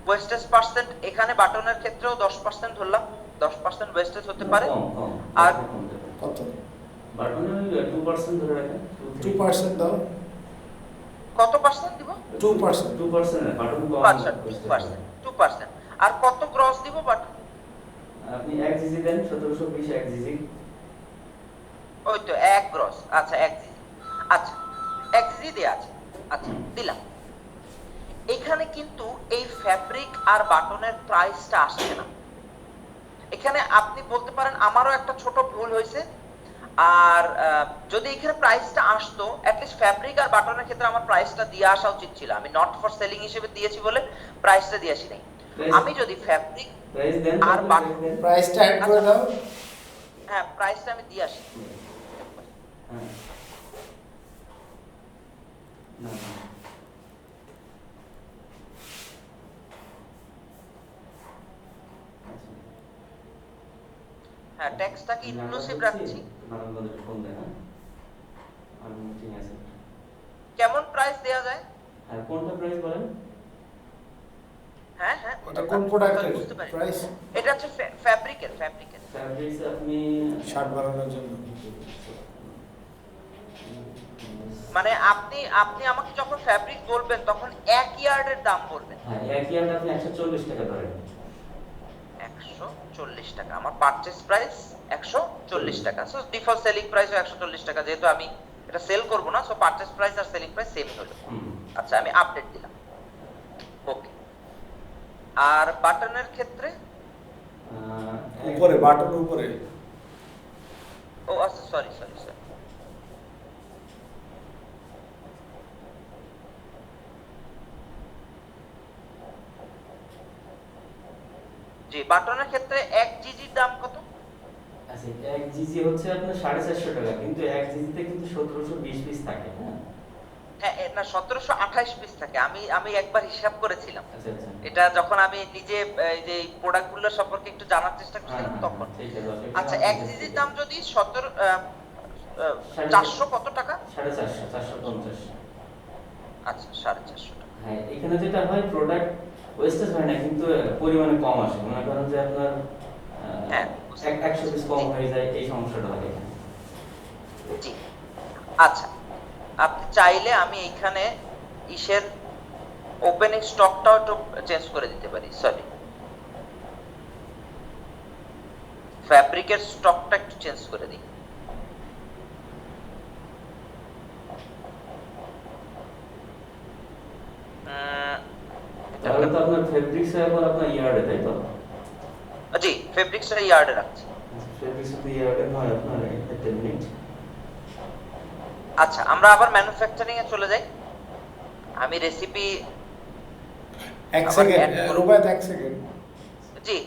ওয়েস্টেজ পার্সেন্ট এখানে বাটনের ক্ষেত্রেও 10% ধরলাম, 10% ওয়েস্টেজ হতে পারে। আর কত? বাটনে 2% ধরে রাখেন। 2% দাও। কত পার্সেন্ট দিব? 2%। 2% বাটন কম। আচ্ছা 2%। আর কত গ্রস দিব বাটন? আপনি 1 জিজি দেন, 1720 1 জিজি। ওই তো 1 গ্রস, আচ্ছা 1 জিজি। আচ্ছা 1 জিজি দেয়া আছে, আচ্ছা দিলাম। এখানে কিন্তু এই ফ্যাব্রিক আর বাটনের প্রাইসটা আসছে না। এখানে আপনি বলতে পারেন আমারও একটা ছোট ভুল হয়েছে। আর যদি এখানে প্রাইসটা আসতো, অ্যাটলিস্ট ফ্যাব্রিক আর বাটনের ক্ষেত্রে আমার প্রাইসটা দিয়ে আসা উচিত ছিল। আমি নট ফর সেলিং হিসেবে দিয়েছি বলে প্রাইসটা দিয়ে আসি নাই। আমি যদি ফ্যাব্রিক প্রাইস দেন আর বাটন, প্রাইসটা অ্যাড করে দাও। হ্যাঁ প্রাইসটা আমি দিয়ে আসি। হ্যাঁ। না হ্যাঁ, ট্যাক্সটাকে ইনক্লুসিভ রাখছি। নারায়ণগঞ্জের ফোন দেন, হ্যাঁ? আমি ঠিক আছে। কেমন প্রাইস দেয়া যায়? আর কোনটা প্রাইস বলেন? হ্যাঁ হ্যাঁ, এটা কোন প্রোডাক্টের বুঝতে পারি। প্রাইস? এটা হচ্ছে ফ্যাব্রিকের। ফ্যাব্রিক্স আপনি শার্ট বানানোর জন্য। মানে আপনি আমাকে যখন ফ্যাব্রিক বলবেন তখন 1 ইয়ার্ডের দাম বলবেন। হ্যাঁ, 1 ইয়ার্ড আপনি 140 টাকা ধরেন। 140 টাকা আমার পারচেজ প্রাইস, 140 টাকা। সো ডিফল্ট সেলিং প্রাইস 140 টাকা, যেহেতু আমি এটা সেল করব না, সো পারচেজ প্রাইস আর সেলিং প্রাইস সেম হলো। আচ্ছা আমি আপডেট দিলাম, ওকে। আর বাটনের ক্ষেত্রে উপরে, বাটনের উপরে। ও আচ্ছা সরি। জি, বাটনের ক্ষেত্রে 1 জিজির দাম কত? আচ্ছা 1 জিজি হচ্ছে আপনার 450 টাকা, কিন্তু 1 জিজিতে কিন্তু 1720 পিস থাকে, হ্যাঁ? হ্যাঁ না, 1728 পিস থাকে। আমি একবার হিসাব করেছিলাম। আচ্ছা আচ্ছা। এটা যখন আমি নিজে এই যে প্রোডাক্টগুলো সম্পর্কে একটু জানার চেষ্টা করছিলাম তখন। আচ্ছা 1 জিজির দাম যদি 400 কত টাকা? 450, 450। আচ্ছা 450 টাকা। হ্যাঁ, এখানে যেটা হয় প্রোডাক্ট ওয়েস্টেজ হয় না, কিন্তু পরিমাণে কম আসে। মনে করেন যে আপনার হ্যাঁ 100 পিস কম হয়ে যায়, এই সমস্যাটা হয় এখানে। জি আচ্ছা, আপনি চাইলে আমি এখানে ইসের ওপেনিং স্টকটাও একটু চেঞ্জ করে দিতে পারি। সরি, ফ্যাব্রিকের স্টকটা একটু চেঞ্জ করে দিই। তাহলে তো আপনার ফেব্রিক্স এখন আপনার ইয়ার্ডে, তাই তো? জি, ফেব্রিক্সটা ইয়ার্ডে রাখছি। ফেব্রিক্স তো ইয়ার্ডে নয় আপনার, একটা মিনিট। আচ্ছা, আমরা আবার ম্যানুফ্যাকচারিং এ চলে যাই। আমি রেসিপি এক আবার সেকেন্ড add করব। রুবাত, এক সেকেন্ড। জি,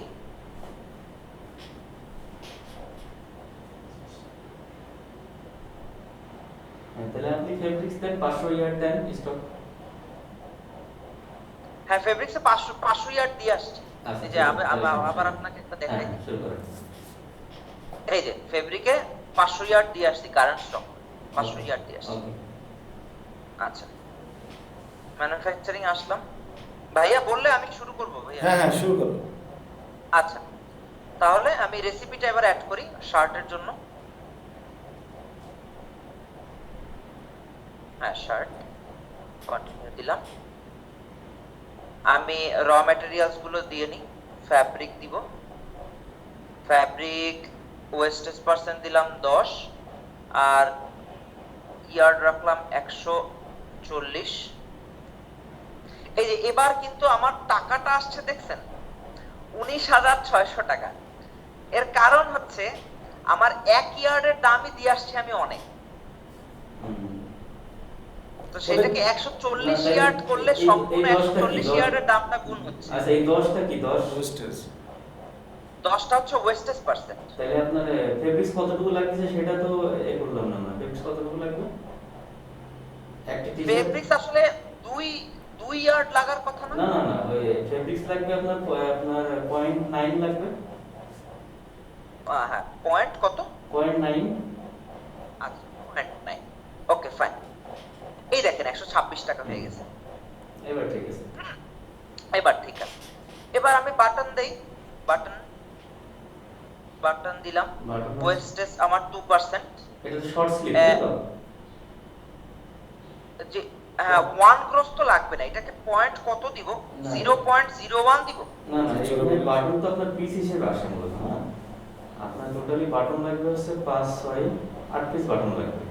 হ্যাঁ, তাহলে আপনি ফেব্রিক্স দেন 500 ইয়ার্ড দেন স্টক। হ্যাঁ ফেব্রিক্সে 500 ইয়ার্ড দিয়ে আসছি। আচ্ছা, এই যে আবার আপনাকে একটা দেখাই হ্যাঁ, দিই। শুরু করেন। এই যে ফেব্রিকে 500 ইয়ার্ড দিয়ে আসছি, কারেন্ট স্টক 500 ইয়ার্ড দিয়ে আসছি। ওকে। আচ্ছা, ম্যানুফ্যাকচারিং আসলাম। ভাইয়া বললে আমি শুরু করব ভাইয়া। হ্যাঁ হ্যাঁ, শুরু করো। আচ্ছা, তাহলে আমি রেসিপিটা এবার অ্যাড করি শার্টের জন্য। হ্যাঁ, শার্ট কন্টিনিউ দিলাম। আমি র ম্যাটেরিয়ালস গুলো দিয়ে নিই। ফ্যাব্রিক দিব, ফ্যাব্রিক ওয়েস্টেজ পার্সেন্ট দিলাম 10, আর ইয়ার্ড রাখলাম 140। এই যে এবার কিন্তু আমার টাকাটা আসছে দেখছেন 19,600 টাকা। এর কারণ হচ্ছে আমার এক ইয়ার্ডের দামই দিয়ে আসছি আমি অনেক, হুম। তো সেটাকে 140 না, ইয়ার্ড করলে এই সম্পূর্ণ 10টা কি? 140 ইয়ার্ডের দামটা গুণ হচ্ছে। আচ্ছা, এই 10টা কি 10? হোস্টেস 10টা হচ্ছে ওয়েস্টেজ পার্সেন্ট। তাহলে আপনার ফেব্রিক্স কতটুকু লাগছে সেটা তো করলাম না আমরা। ফেব্রিক্স কতটুকু লাগবে একটা টি-শার্ট? ফেব্রিক্স আসলে 2 ইয়ার্ড লাগার কথা না। না না না, ওই ফেব্রিক্স লাগবে আপনার 0.9 লাগবে। হ্যাঁ, পয়েন্ট কত? 0.9। আচ্ছা, পয়েন্ট 9। Okay fine. এই দেখেন 126 টাকা হয়ে গেছে। এবার ঠিক আছে। এবার ঠিক আছে। এবার আমি বাটন দেই। বাটন দিলাম। Button। ওয়েস্টেজ আমার 2%। এটা তো শর্ট স্লিভ তাই তো? যে হ্যাঁ, 1 ক্রস তো লাগবে না। এটাকে পয়েন্ট কত দিব? না। 0.01 দিব। না না, এখানে বাটন তো আপনার পিস হিসেবে আসে মূলত। হ্যাঁ, আপনার টোটালি বাটন লাগবে হচ্ছে 5, 6, 8 পিস বাটন লাগবে।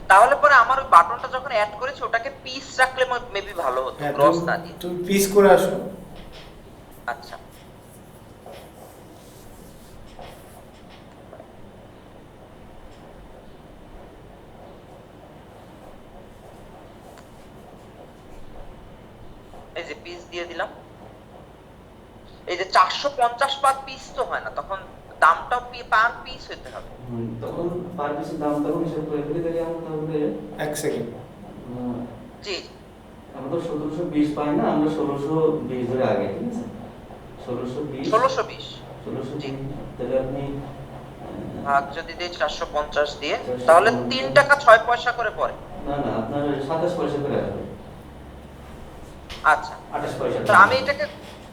তাহলে পরে আমার ওই বাটনটা যখন অ্যাড করেছি ওটাকে পিস রাখলে মেবি ভালো হতো, হ্যাঁ, ক্রস না দিয়ে। তুমি পিস করে আসো। আচ্ছা, এই যে পিস দিয়ে দিলাম। এই যে 450 পার পিস তো হয় না, তখন দামটাও পার পিস হতে হবে। তখন পার পিসের দাম তখন হিসাব করে ফেলি। তাহলে আমরা তাহলে এক সেকেন্ড। জি, আমরা তো 1720 পাই না, আমরা 1620 ধরে আগে, ঠিক আছে? 1620 1620 জি। তাহলে আপনি ভাগ যদি দেই 450 দিয়ে, তাহলে 3 টাকা 6 পয়সা করে পড়ে। না না, আপনার 27 পয়সা করে আসবে। আচ্ছা, 28 পয়সা। তো আমি এটাকে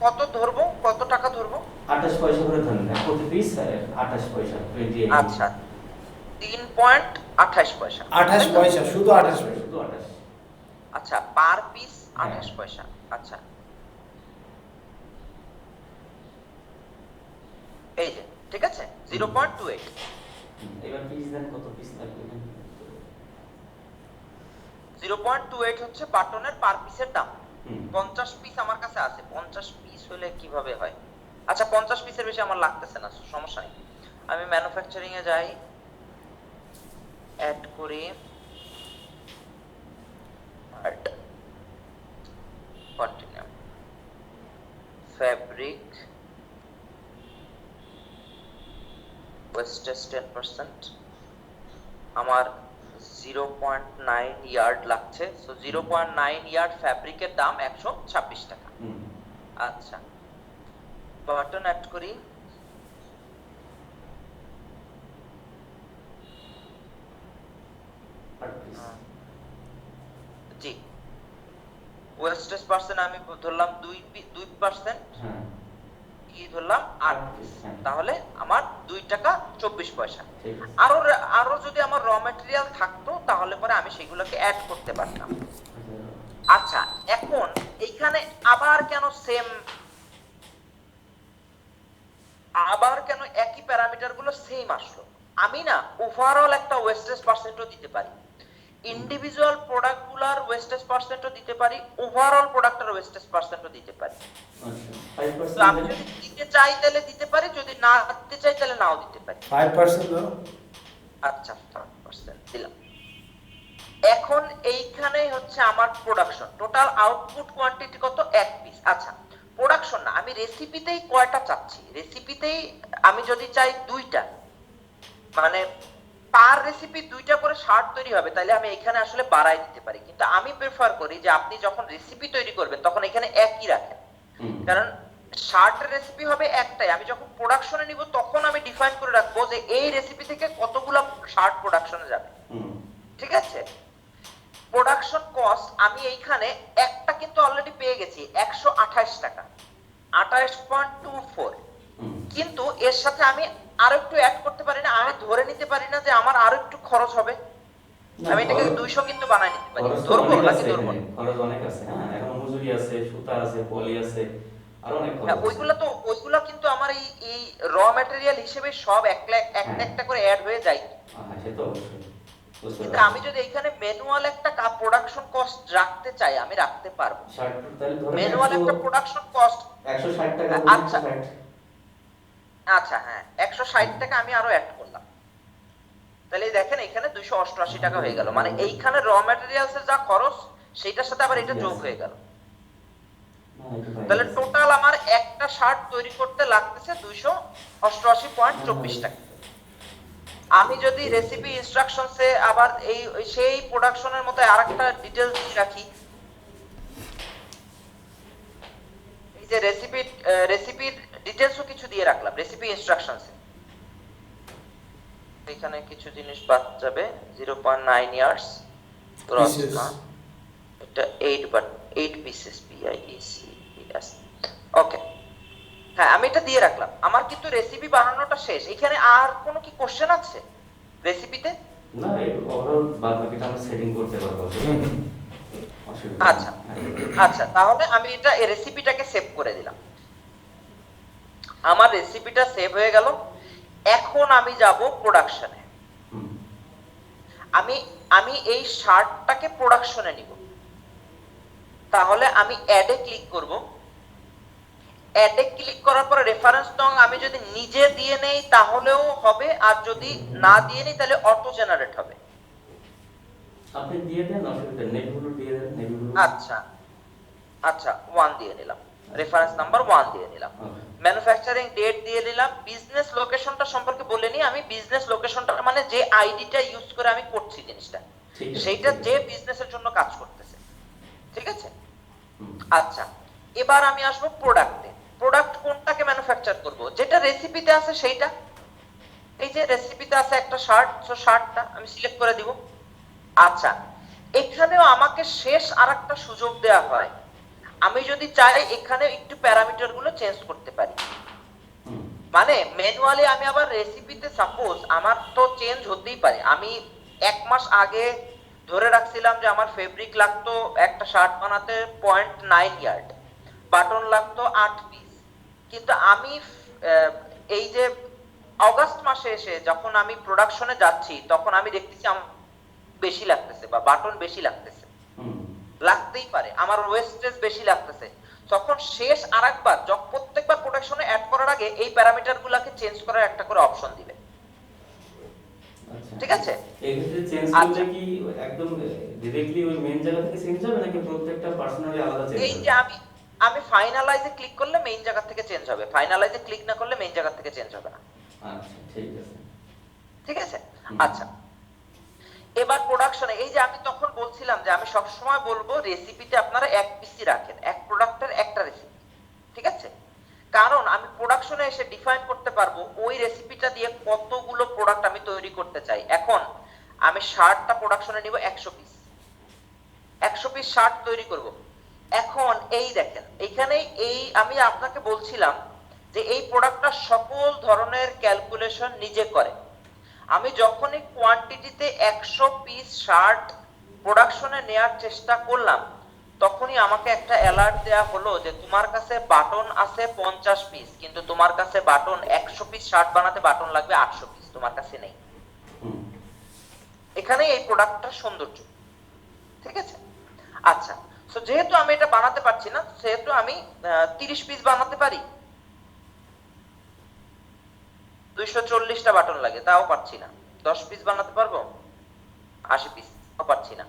কত ধরবো, কত টাকা ধরবো? 28 পয়সা করে ধরেন না, প্রতি পিস 28 পয়সা, 28। আচ্ছা, 3.28 পয়সা। 28 পয়সা, শুধু 28 পয়সা। শুধু 28। আচ্ছা, পার পিস হ্যাঁ। 28 পয়সা। আচ্ছা, এই যে ঠিক আছে 0.28। এবার পিস দেন, কত পিস লাগবে? 0.28 হচ্ছে বাটনের পার পিসের দাম। হুম। 50 পিস আমার কাছে আছে। 50 পিস হলে কিভাবে হয়? আচ্ছা, 50 পিসের বেশি আমার লাগতেছে না, সমস্যা নেই। আমি ম্যানুফ্যাকচারিং এ যাই, অ্যাড করি আর্ট, কন্টিনিউ, ফ্যাব্রিক ওয়েস্টেজ 10%। আমার 0.9 ইয়ার্ড লাগছে। সো 0.9 ইয়ার্ড ফ্যাব্রিকের দাম 126 টাকা। হুম। আচ্ছা, বাটন অ্যাড করি। জি, ওয়েস্টেজ পার্সেন্ট আমি ধরলাম 2%। হ্যাঁ, কি ধরলাম 8 পিস। তাহলে আমার 2 টাকা 24 পয়সা। ঠিক আছে। আরো যদি আমার র ম্যাটেরিয়াল থাকতো তাহলে পরে আমি সেগুলোকে অ্যাড করতে পারতাম। আচ্ছা, এখন এইখানে আবার কেন একই প্যারামিটার গুলো সেম আসলো? আমি না ওভারঅল একটা ওয়েস্টেজ পার্সেন্টও দিতে পারি, ইন্ডিভিজুয়াল প্রোডাক্ট গুলার ওয়েস্টেজ পার্সেন্টও দিতে পারি, ওভারঅল প্রোডাক্টের ওয়েস্টেজ পার্সেন্টও দিতে পারি। আচ্ছা, তো আমি যদি দিতে চাই তাহলে দিতে পারি, যদি না দিতে চাই তাহলে নাও দিতে পারি। 5% দাও। আচ্ছা, 5% দিলাম। এখন এইখানেই হচ্ছে আমার প্রোডাকশন, টোটাল আউটপুট কোয়ান্টিটি কত, 1 পিস। আচ্ছা, প্রোডাকশন না, আমি রেসিপিতেই কয়টা চাচ্ছি, রেসিপিতেই আমি যদি চাই 2টা, মানে পার রেসিপি 2টা করে শার্ট তৈরি হবে, তাহলে আমি এখানে আসলে বাড়াই দিতে পারি, কিন্তু আমি প্রেফার করি যে আপনি যখন রেসিপি তৈরি করবেন তখন এখানে একই রাখেন, কারণ শার্টের রেসিপি হবে একটাই। আমি যখন প্রোডাকশনে নিব তখন আমি ডিফাইন করে রাখবো যে এই রেসিপি থেকে কতগুলো শার্ট প্রোডাকশনে যাবে, ঠিক আছে। প্রোডাকশন কস্ট আমি এইখানে একটা কিন্তু অলরেডি পেয়ে গেছি 128 টাকা, 28.24, কিন্তু এর সাথে আমি আরো একটু অ্যাড করতে পারি না, আমি ধরে নিতে পারি না যে আমার আরো একটু খরচ হবে, আমি এটাকে 200 কিন্তু বানাই নিতে পারি, ধরবো নাকি ধরবো না? খরচ অনেক আছে, হ্যাঁ, এখন মজুরি আছে, সুতা আছে, পলি আছে, আর অনেক খরচ হ্যাঁ, আছে। ওইগুলা কিন্তু আমার এই র ম্যাটেরিয়াল হিসেবে সব একটা একটা করে অ্যাড হয়ে যায়, হ্যাঁ, সে তো অবশ্যই বুঝতে কিন্তু পারছি। আমি যদি এখানে ম্যানুয়াল একটা প্রোডাকশন কস্ট রাখতে চাই আমি রাখতে পারবো, তাহলে ধরেন ম্যানুয়াল একটা প্রোডাকশন কস্ট। 160 টাকা, আচ্ছা 160। আচ্ছা, হ্যাঁ 160 টাকা আমি আরো অ্যাড করলাম, তাহলে দেখেন এখানে 288 টাকা হয়ে গেল, মানে এইখানে র ম্যাটেরিয়ালস এর যা খরচ সেটার সাথে আবার এটা যোগ হয়ে গেল, তাহলে টোটাল আমার একটা শার্ট তৈরি করতে লাগতেছে 288.24 টাকা। আমি যদি রেসিপি ইনস্ট্রাকশনসে আবার সেই প্রোডাকশনের মতো আরেকটা ডিটেইলস দিয়ে রাখি, এই যে রেসিপির ডিটেইলসও কিছু দিয়ে রাখলাম রেসিপি ইনস্ট্রাকশনসে, এখানে কিছু জিনিস বাদ যাবে, 0.9 ইয়ার্স গ্রস Pieces. না, এটা 8 পিসেস PIECES, ওকে। হ্যাঁ, আমি এটা দিয়ে রাখলাম, আমার কিন্তু রেসিপি বানানোটা শেষ। এখানে আর কোনো কি কোশ্চেন আছে রেসিপিতে? না, এই ওভারঅল বাদ বাকিটা আমরা সেটিং করতে পারবো, অসুবিধা নেই। আচ্ছা আচ্ছা, তাহলে আমি এটা এই রেসিপিটাকে সেভ করে দিলাম, আমার রেসিপিটা সেভ হয়ে গেল। এখন আমি যাব প্রোডাকশনে, হুম, আমি এই শার্টটাকে প্রোডাকশনে নিব, তাহলে আমি অ্যাডে ক্লিক করব। অ্যাডে ক্লিক করার পরে রেফারেন্স নং আমি যদি নিজে দিয়ে নেই তাহলেও হবে, আর যদি না দিয়ে নেই তাহলে অটো জেনারেট হবে। আপনি দিয়ে দেন, অসুবিধা নেই, নেটগুলো দিয়ে দেন, নেটগুলো। আচ্ছা আচ্ছা, 1 দিয়ে নিলাম, রেফারেন্স নাম্বার 1 দিয়ে নিলাম, ম্যানুফ্যাকচারিং ডেট দিয়ে নিলাম। বিজনেস লোকেশনটা সম্পর্কে বলে নি, আমি বিজনেস লোকেশনটা মানে যে আইডিটা ইউজ করে আমি করছি জিনিসটা, ঠিক আছে, সেইটা ঠিক আছে। যে বিজনেসের জন্য কাজ করতেছে, ঠিক আছে। হুম, আচ্ছা, এবার আমি আসবো প্রোডাক্টে। প্রোডাক্ট কোনটাকে ম্যানুফ্যাকচার করব, যেটা রেসিপিতে আছে সেইটা। এই যে রেসিপিতে আছে একটা শার্ট, সো শার্টটা আমি সিলেক্ট করে দিব। আচ্ছা, এখানেও আমাকে শেষ আরেকটা সুযোগ দেয়া হয়, আমি যদি চাই এখানে একটু প্যারামিটার গুলো চেঞ্জ করতে পারি, হুম, মানে ম্যানুয়ালি আমি আবার রেসিপিতে সাপোজ আমার তো চেঞ্জ হতেই পারে। আমি 1 মাস আগে ধরে রাখছিলাম যে আমার ফেব্রিক লাগতো একটা শার্ট বানাতে 0.9 ইয়ার্ড, বাটন লাগতো 8 পিস, কিন্তু আমি এই যে অগাস্ট মাসে এসে যখন আমি প্রোডাকশনে যাচ্ছি তখন আমি দেখতেছি আমার বেশি লাগতেছে বা বাটন বেশি লাগতেছে, হুম, লাগতেই পারে আমার ওয়েস্টেজ বেশি লাগতেছে, তখন শেষ আরেকবার প্রত্যেকবার প্রোডাকশনে অ্যাড করার আগে এই প্যারামিটার গুলাকে চেঞ্জ করার একটা করে অপশন দিবে, আচ্ছা। ঠিক আছে। এই ক্ষেত্রে চেঞ্জ আচ্ছা। করলে কি একদম ডিরেক্টলি ওই মেইন জায়গা থেকে চেঞ্জ হবে, নাকি প্রত্যেকটা পার্সোনালি আলাদা চেঞ্জ এই হবে? যে আমি ফাইনালাইজে ক্লিক করলে মেইন জায়গা থেকে চেঞ্জ হবে, ফাইনালাইজে ক্লিক না করলে মেইন জায়গা থেকে চেঞ্জ হবে না, আচ্ছা, ঠিক আছে। ঠিক আছে। হুম। আচ্ছা, এবার প্রোডাকশনে এই যে আমি তখন বলছিলাম যে আমি সবসময় বলবো রেসিপিতে আপনারা 1 পিসি রাখেন, এক প্রোডাক্টের একটা রেসিপি, ঠিক আছে, কারণ আমি প্রোডাকশনে এসে ডিফাইন করতে পারবো ওই রেসিপিটা দিয়ে কতগুলো প্রোডাক্ট আমি তৈরি করতে চাই। এখন আমি শার্টটা প্রোডাকশনে নিব 100 পিস, 100 পিস শার্ট তৈরি করব। এখন এই দেখেন এইখানে আমি আপনাকে বলছিলাম যে এই প্রোডাক্টটা সকল ধরনের ক্যালকুলেশন নিজে করে। আমি যখনই কোয়ান্টিটিতে 100 পিস শার্ট প্রোডাকশনে নেয়ার চেষ্টা করলাম তখনই আমাকে একটা অ্যালার্ট দেয়া হলো যে তোমার কাছে বাটন আছে 50 পিস, কিন্তু তোমার কাছে বাটন 100 পিস শার্ট বানাতে বাটন লাগবে 800 পিস, তোমার কাছে নেই। হুম, এখানে এই প্রোডাক্টটার সৌন্দর্য, ঠিক আছে। আচ্ছা, সো যেহেতু আমি এটা বানাতে পারছি না সেহেতু আমি 30 পিস বানাতে পারি, 240টা বাটন লাগে তাও পারছি না। 10 পিস বানাতে পারবো, 80 পিস, পারছি না।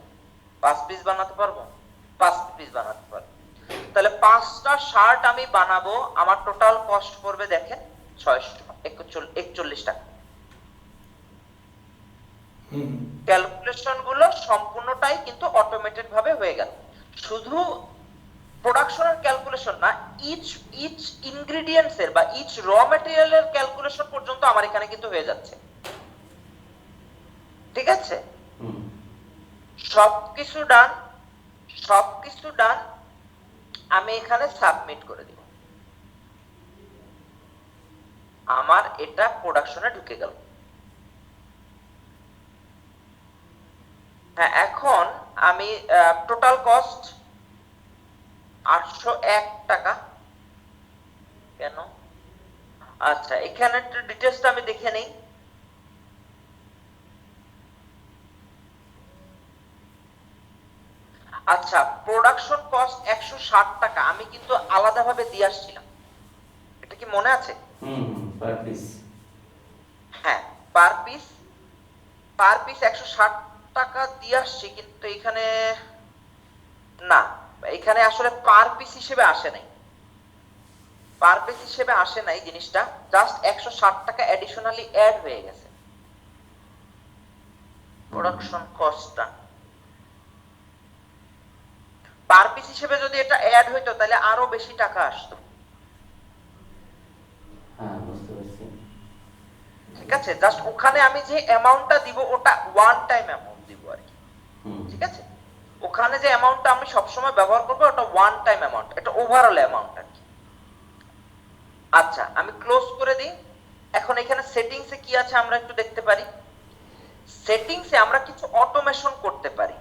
5 পিস বানাতে পারবো, 5 পিস বানাতে পারবো। তাহলে 5টা শার্ট আমি বানাবো, আমার টোটাল কস্ট পড়বে দেখেন 641 টাকা। ক্যালকুলেশন গুলো সম্পূর্ণটাই কিন্তু অটোমেটেড ভাবে হয়ে গেল। শুধু প্রোডাকশনের ক্যালকুলেশন না, ইচ ইনগ্রেডিয়েন্টস এর বা ইচ র ম্যাটেরিয়ালের ক্যালকুলেশন পর্যন্ত আমার এখানে কিন্তু হয়ে যাচ্ছে। ঠিক আছে, সবকিছু ডান, সবকিছু ডান। আমি এখানে সাবমিট করে দিব, আমার এটা প্রোডাকশনে ঢুকে গেল। হ্যাঁ, এখন আমি টোটাল কস্ট 801 টাকা। কেন? আচ্ছা, এখানে ডিটেইলসটা আমি দেখে নেই। আচ্ছা, প্রোডাকশন কস্ট 160 টাকা আমি কিন্তু আলাদাভাবে দিয়ে আসছিলাম, এটা কি মনে আছে? Per piece. হ্যাঁ, পার পিস 160 টাকা দিয়ে আসছি, কিন্তু এখানে না, এখানে আসলে পার পিস হিসেবে আসে নাই, পার পিস হিসেবে আসে নাই জিনিসটা, জাস্ট 160 টাকা অ্যাডিশনালি অ্যাড হয়ে গেছে প্রোডাকশন কস্টটা। পার পিস হিসেবে যদি এটা অ্যাড হইতো তাহলে আরো বেশি টাকা আসতো। হ্যাঁ, বুঝতে পারছি। ঠিক আছে, জাস্ট ওখানে আমি যে অ্যামাউন্টটা দিব ওটা ওয়ান টাইম অ্যামাউন্ট দিব আর কি। ঠিক আছে, ওখানে যে অ্যামাউন্টটা আমি সবসময় ব্যবহার করবো ওটা ওয়ান টাইম অ্যামাউন্ট, এটা ওভারঅল অ্যামাউন্ট আর কি। আচ্ছা, আমি ক্লোজ করে দিই। এখন এখানে সেটিংসে কি আছে আমরা একটু দেখতে পারি। সেটিংসে আমরা কিছু অটোমেশন করতে পারি।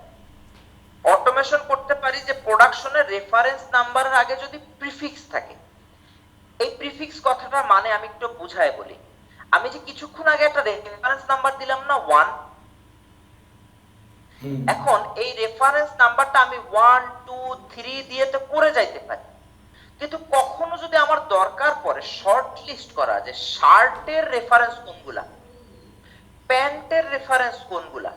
অটোমেশন করতে পারি যে প্রোডাকশনের রেফারেন্স নাম্বারের আগে যদি প্রিফিক্স থাকে। এই প্রিফিক্স কথাটা মানে আমি একটু বুঝায় বলি। আমি যে কিছুক্ষণ আগে একটা রেফারেন্স নাম্বার দিলাম না 1, এখন এই রেফারেন্স নাম্বারটা আমি 1 2 3 দিয়ে তো করে যাইতে পারি, কিন্তু কখনো যদি আমার দরকার পড়ে শর্ট লিস্ট করা যে শার্টের রেফারেন্স কোনগুলা, প্যান্টের রেফারেন্স কোনগুলা,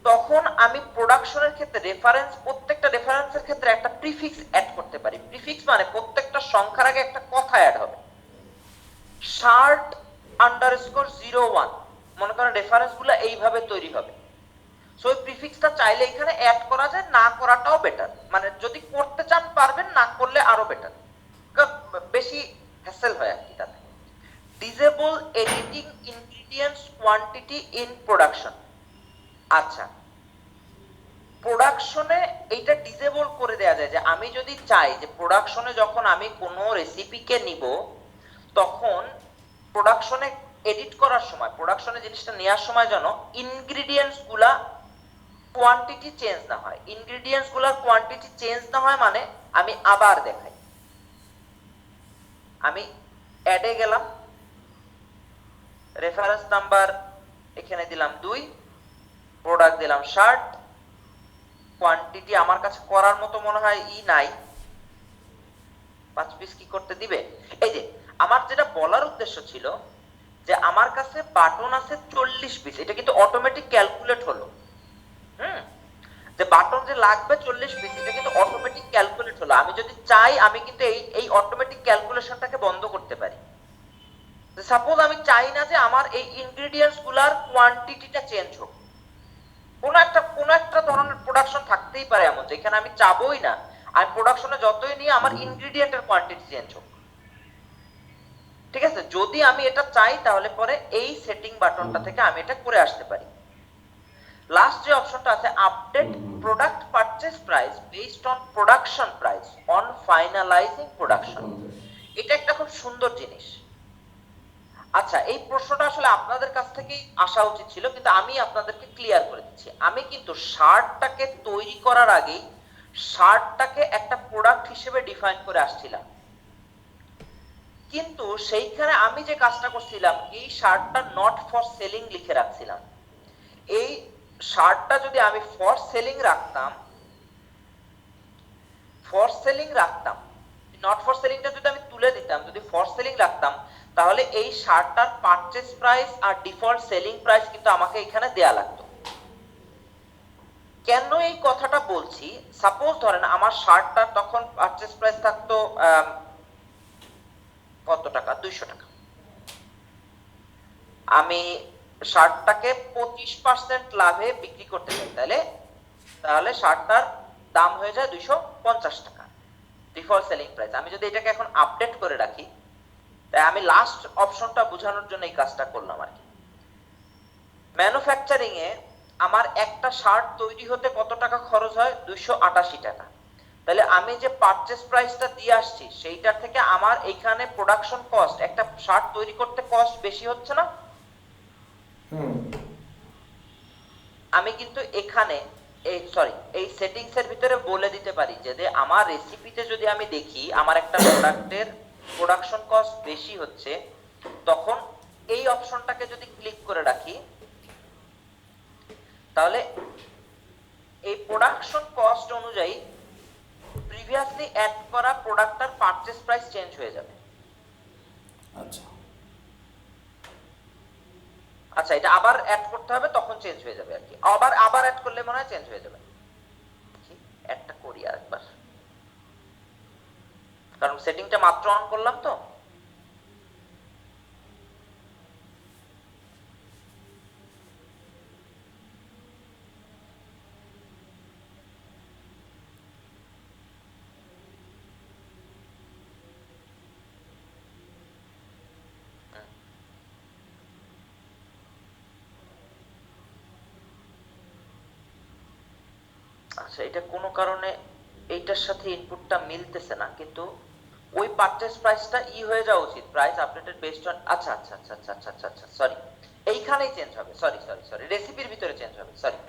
তখন আমি প্রোডাকশনের ক্ষেত্রে রেফারেন্স, প্রত্যেকটা রেফারেন্সের ক্ষেত্রে একটা প্রিফিক্স অ্যাড করতে পারি। প্রিফিক্স মানে প্রত্যেকটা সংখ্যার আগে একটা কথা অ্যাড হবে। শার্ট আন্ডারস্কোর 01, মনে করেন রেফারেন্সগুলো এইভাবে তৈরি হবে। সো এই প্রিফিক্সটা চাইলে এখানে অ্যাড করা যায়, না করাটাও বেটার, মানে যদি করতে চান পারবেন, না করলে আরো বেটার, বেশি হ্যাসেল হয় আর কি তাতে। Disable editing ingredients quantity in production. আচ্ছা, প্রোডাকশনে এইটা ডিসেবল করে দেয়া যায় যে আমি যদি চাই যে প্রোডাকশনে যখন আমি কোনো রেসিপিকে নিব তখন প্রোডাকশনে এডিট করার সময়, প্রোডাকশনে জিনিসটা নেওয়ার সময় যেন ইনগ্রেডিয়েন্টস গুলা কোয়ান্টিটি চেঞ্জ না হয়। ইনগ্রেডিয়েন্টস গুলার কোয়ান্টিটি চেঞ্জ না হয় মানে আমি আবার দেখাই। আমি অ্যাডে গেলাম, রেফারেন্স নাম্বার এখানে দিলাম 2, প্রোডাক্ট দিলাম শার্ট, কোয়ান্টিটি আমার কাছে করার মতো মনে হয় নাই, 5 পিস কি করতে দিবে? এই যে আমার যেটা বলার উদ্দেশ্য ছিল যে আমার কাছে বাটন আছে 40 পিস, এটা কিন্তু অটোমেটিক ক্যালকুলেট হলো। যে বাটন যে লাগবে 40 পিস, এটা কিন্তু অটোমেটিক ক্যালকুলেট হলো। আমি যদি চাই আমি কিন্তু এই অটোমেটিক ক্যালকুলেশনটাকে বন্ধ করতে পারি। সাপোজ আমি চাই না যে আমার এই ইনগ্রেডিয়েন্টস গুলার কোয়ান্টিটিটা চেঞ্জ হোক, কোন একটা ধরনের প্রোডাকশন থাকতেই পারে এমন যেখানে আমি চাবই না আমি প্রোডাকশনে যতই নিয়ে আমার ইনগ্রেডিয়েন্টের কোয়ান্টিটি চেঞ্জ হোক। ঠিক আছে, যদি আমি এটা চাই তাহলে পরে এই সেটিং বাটনটা থেকে আমি এটা করে আসতে পারি। লাস্ট যে অপশনটা আছে update product purchase price based on production price on finalising production, এটা একটা খুব সুন্দর জিনিস। আচ্ছা, এই প্রশ্নটা আসলে আপনাদের কাছ থেকেই আসা উচিত ছিল, কিন্তু আমি আপনাদেরকে ক্লিয়ার করে দিচ্ছি। আমি কিন্তু শার্টটাকে তৈরি করার আগেই শার্টটাকে একটা প্রোডাক্ট হিসেবে ডিফাইন করে আসছিলাম, কিন্তু সেইখানে আমি যে কাজটা করছিলাম এই শার্টটা নট ফর সেলিং লিখে রাখছিলাম। এই শার্টটা যদি আমি ফর সেলিং রাখতাম, নট ফর সেলিংটা যদি আমি তুলে দিতাম, যদি ফর সেলিং রাখতাম, তাহলে এই শার্টটার পারচেজ প্রাইস আর ডিফল্ট সেলিং প্রাইস কিন্তু আমাকে এখানে দেয়া লাগতো। কেন এই কথাটা বলছি, সাপোজ ধরেন আমার শার্টটা তখন পারচেস প্রাইস থাকতো কত টাকা, 200 টাকা। আমি শার্টটাকে 25% লাভে বিক্রি করতে চাই, তাহলে শার্টটার দাম হয়ে যায় 250 টাকা ডিফল্ট সেলিং প্রাইস। আমি যদি এটাকে এখন আপডেট করে রাখি, তাই আমি লাস্ট অপশনটা বোঝানোর জন্য এই কাজটা করলাম আর কি। ম্যানুফ্যাকচারিং এ আমার একটা শার্ট তৈরি হতে কত টাকা খরচ হয়, 288 টাকা। তাহলে আমি যে পারচেস প্রাইসটা দিয়ে আসছি সেইটার থেকে আমার এইখানে প্রোডাকশন কস্ট, একটা শার্ট তৈরি করতে কস্ট বেশি হচ্ছে না? আমি কিন্তু এখানে এই সেটিংস এর ভিতরে বলে দিতে পারি যে আমার রেসিপিতে যদি আমি দেখি আমার একটা প্রোডাক্টের প্রোডাকশন কস্ট বেশি হচ্ছে, তখন এই অপশনটাকে যদি ক্লিক করে রাখি, তাহলে এই প্রোডাকশন কস্ট অনুযায়ী প্রিভিয়াসলি অ্যাড করা প্রোডাক্টটার পারচেস প্রাইস চেঞ্জ হয়ে যাবে। আচ্ছা আচ্ছা, এটা আবার অ্যাড করতে হবে, তখন চেঞ্জ হয়ে যাবে আর কি। আবার অ্যাড করলে মনে হয় চেঞ্জ হয়ে যাবে। অ্যাডটা করি আরেকবার, কারণ সেটিংটা মাত্র অন করলাম তো। আচ্ছা, এটা কোনো কারণে এইটার সাথে ইনপুটটা মিলতেছে না, কিন্তু ওই পারচেজ প্রাইসটা হয়ে যাওয়া উচিত, প্রাইস আপডেটেড বেসড অন। আচ্ছা আচ্ছা আচ্ছা আচ্ছা আচ্ছা আচ্ছা আচ্ছা, সরি, এইখানেই চেঞ্জ হবে। সরি, রেসিপির ভিতরে চেঞ্জ হবে। সরি,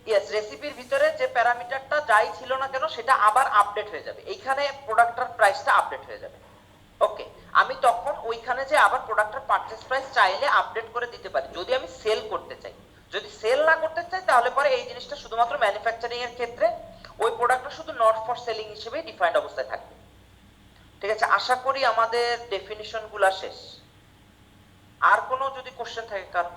ইয়েস, রেসিপির ভিতরে যে প্যারামিটারটা যাই ছিল না কেন সেটা আবার আপডেট হয়ে যাবে। এইখানে প্রোডাক্টটার প্রাইসটা আপডেট হয়ে যাবে। ওকে, আমি তখন ওইখানে যে আবার প্রোডাক্টের পারচেজ প্রাইস চাইলে আপডেট করে দিতে পারি, যদি আমি সেল করতে চাই। যদি সেল না করতে চাই তাহলে পরে এই জিনিসটা শুধুমাত্র ম্যানুফ্যাকচারিং এর ক্ষেত্রে ওই প্রোডাক্টটা শুধু নট ফর সেলিং হিসেবে ডিফাইন্ড অবস্থায় থাকবে। ঠিক আছে, আশা করি আমাদের ডেফিনিশন গুলা শেষ। আর কোনো যদি কোশ্চেন থাকে কারণ?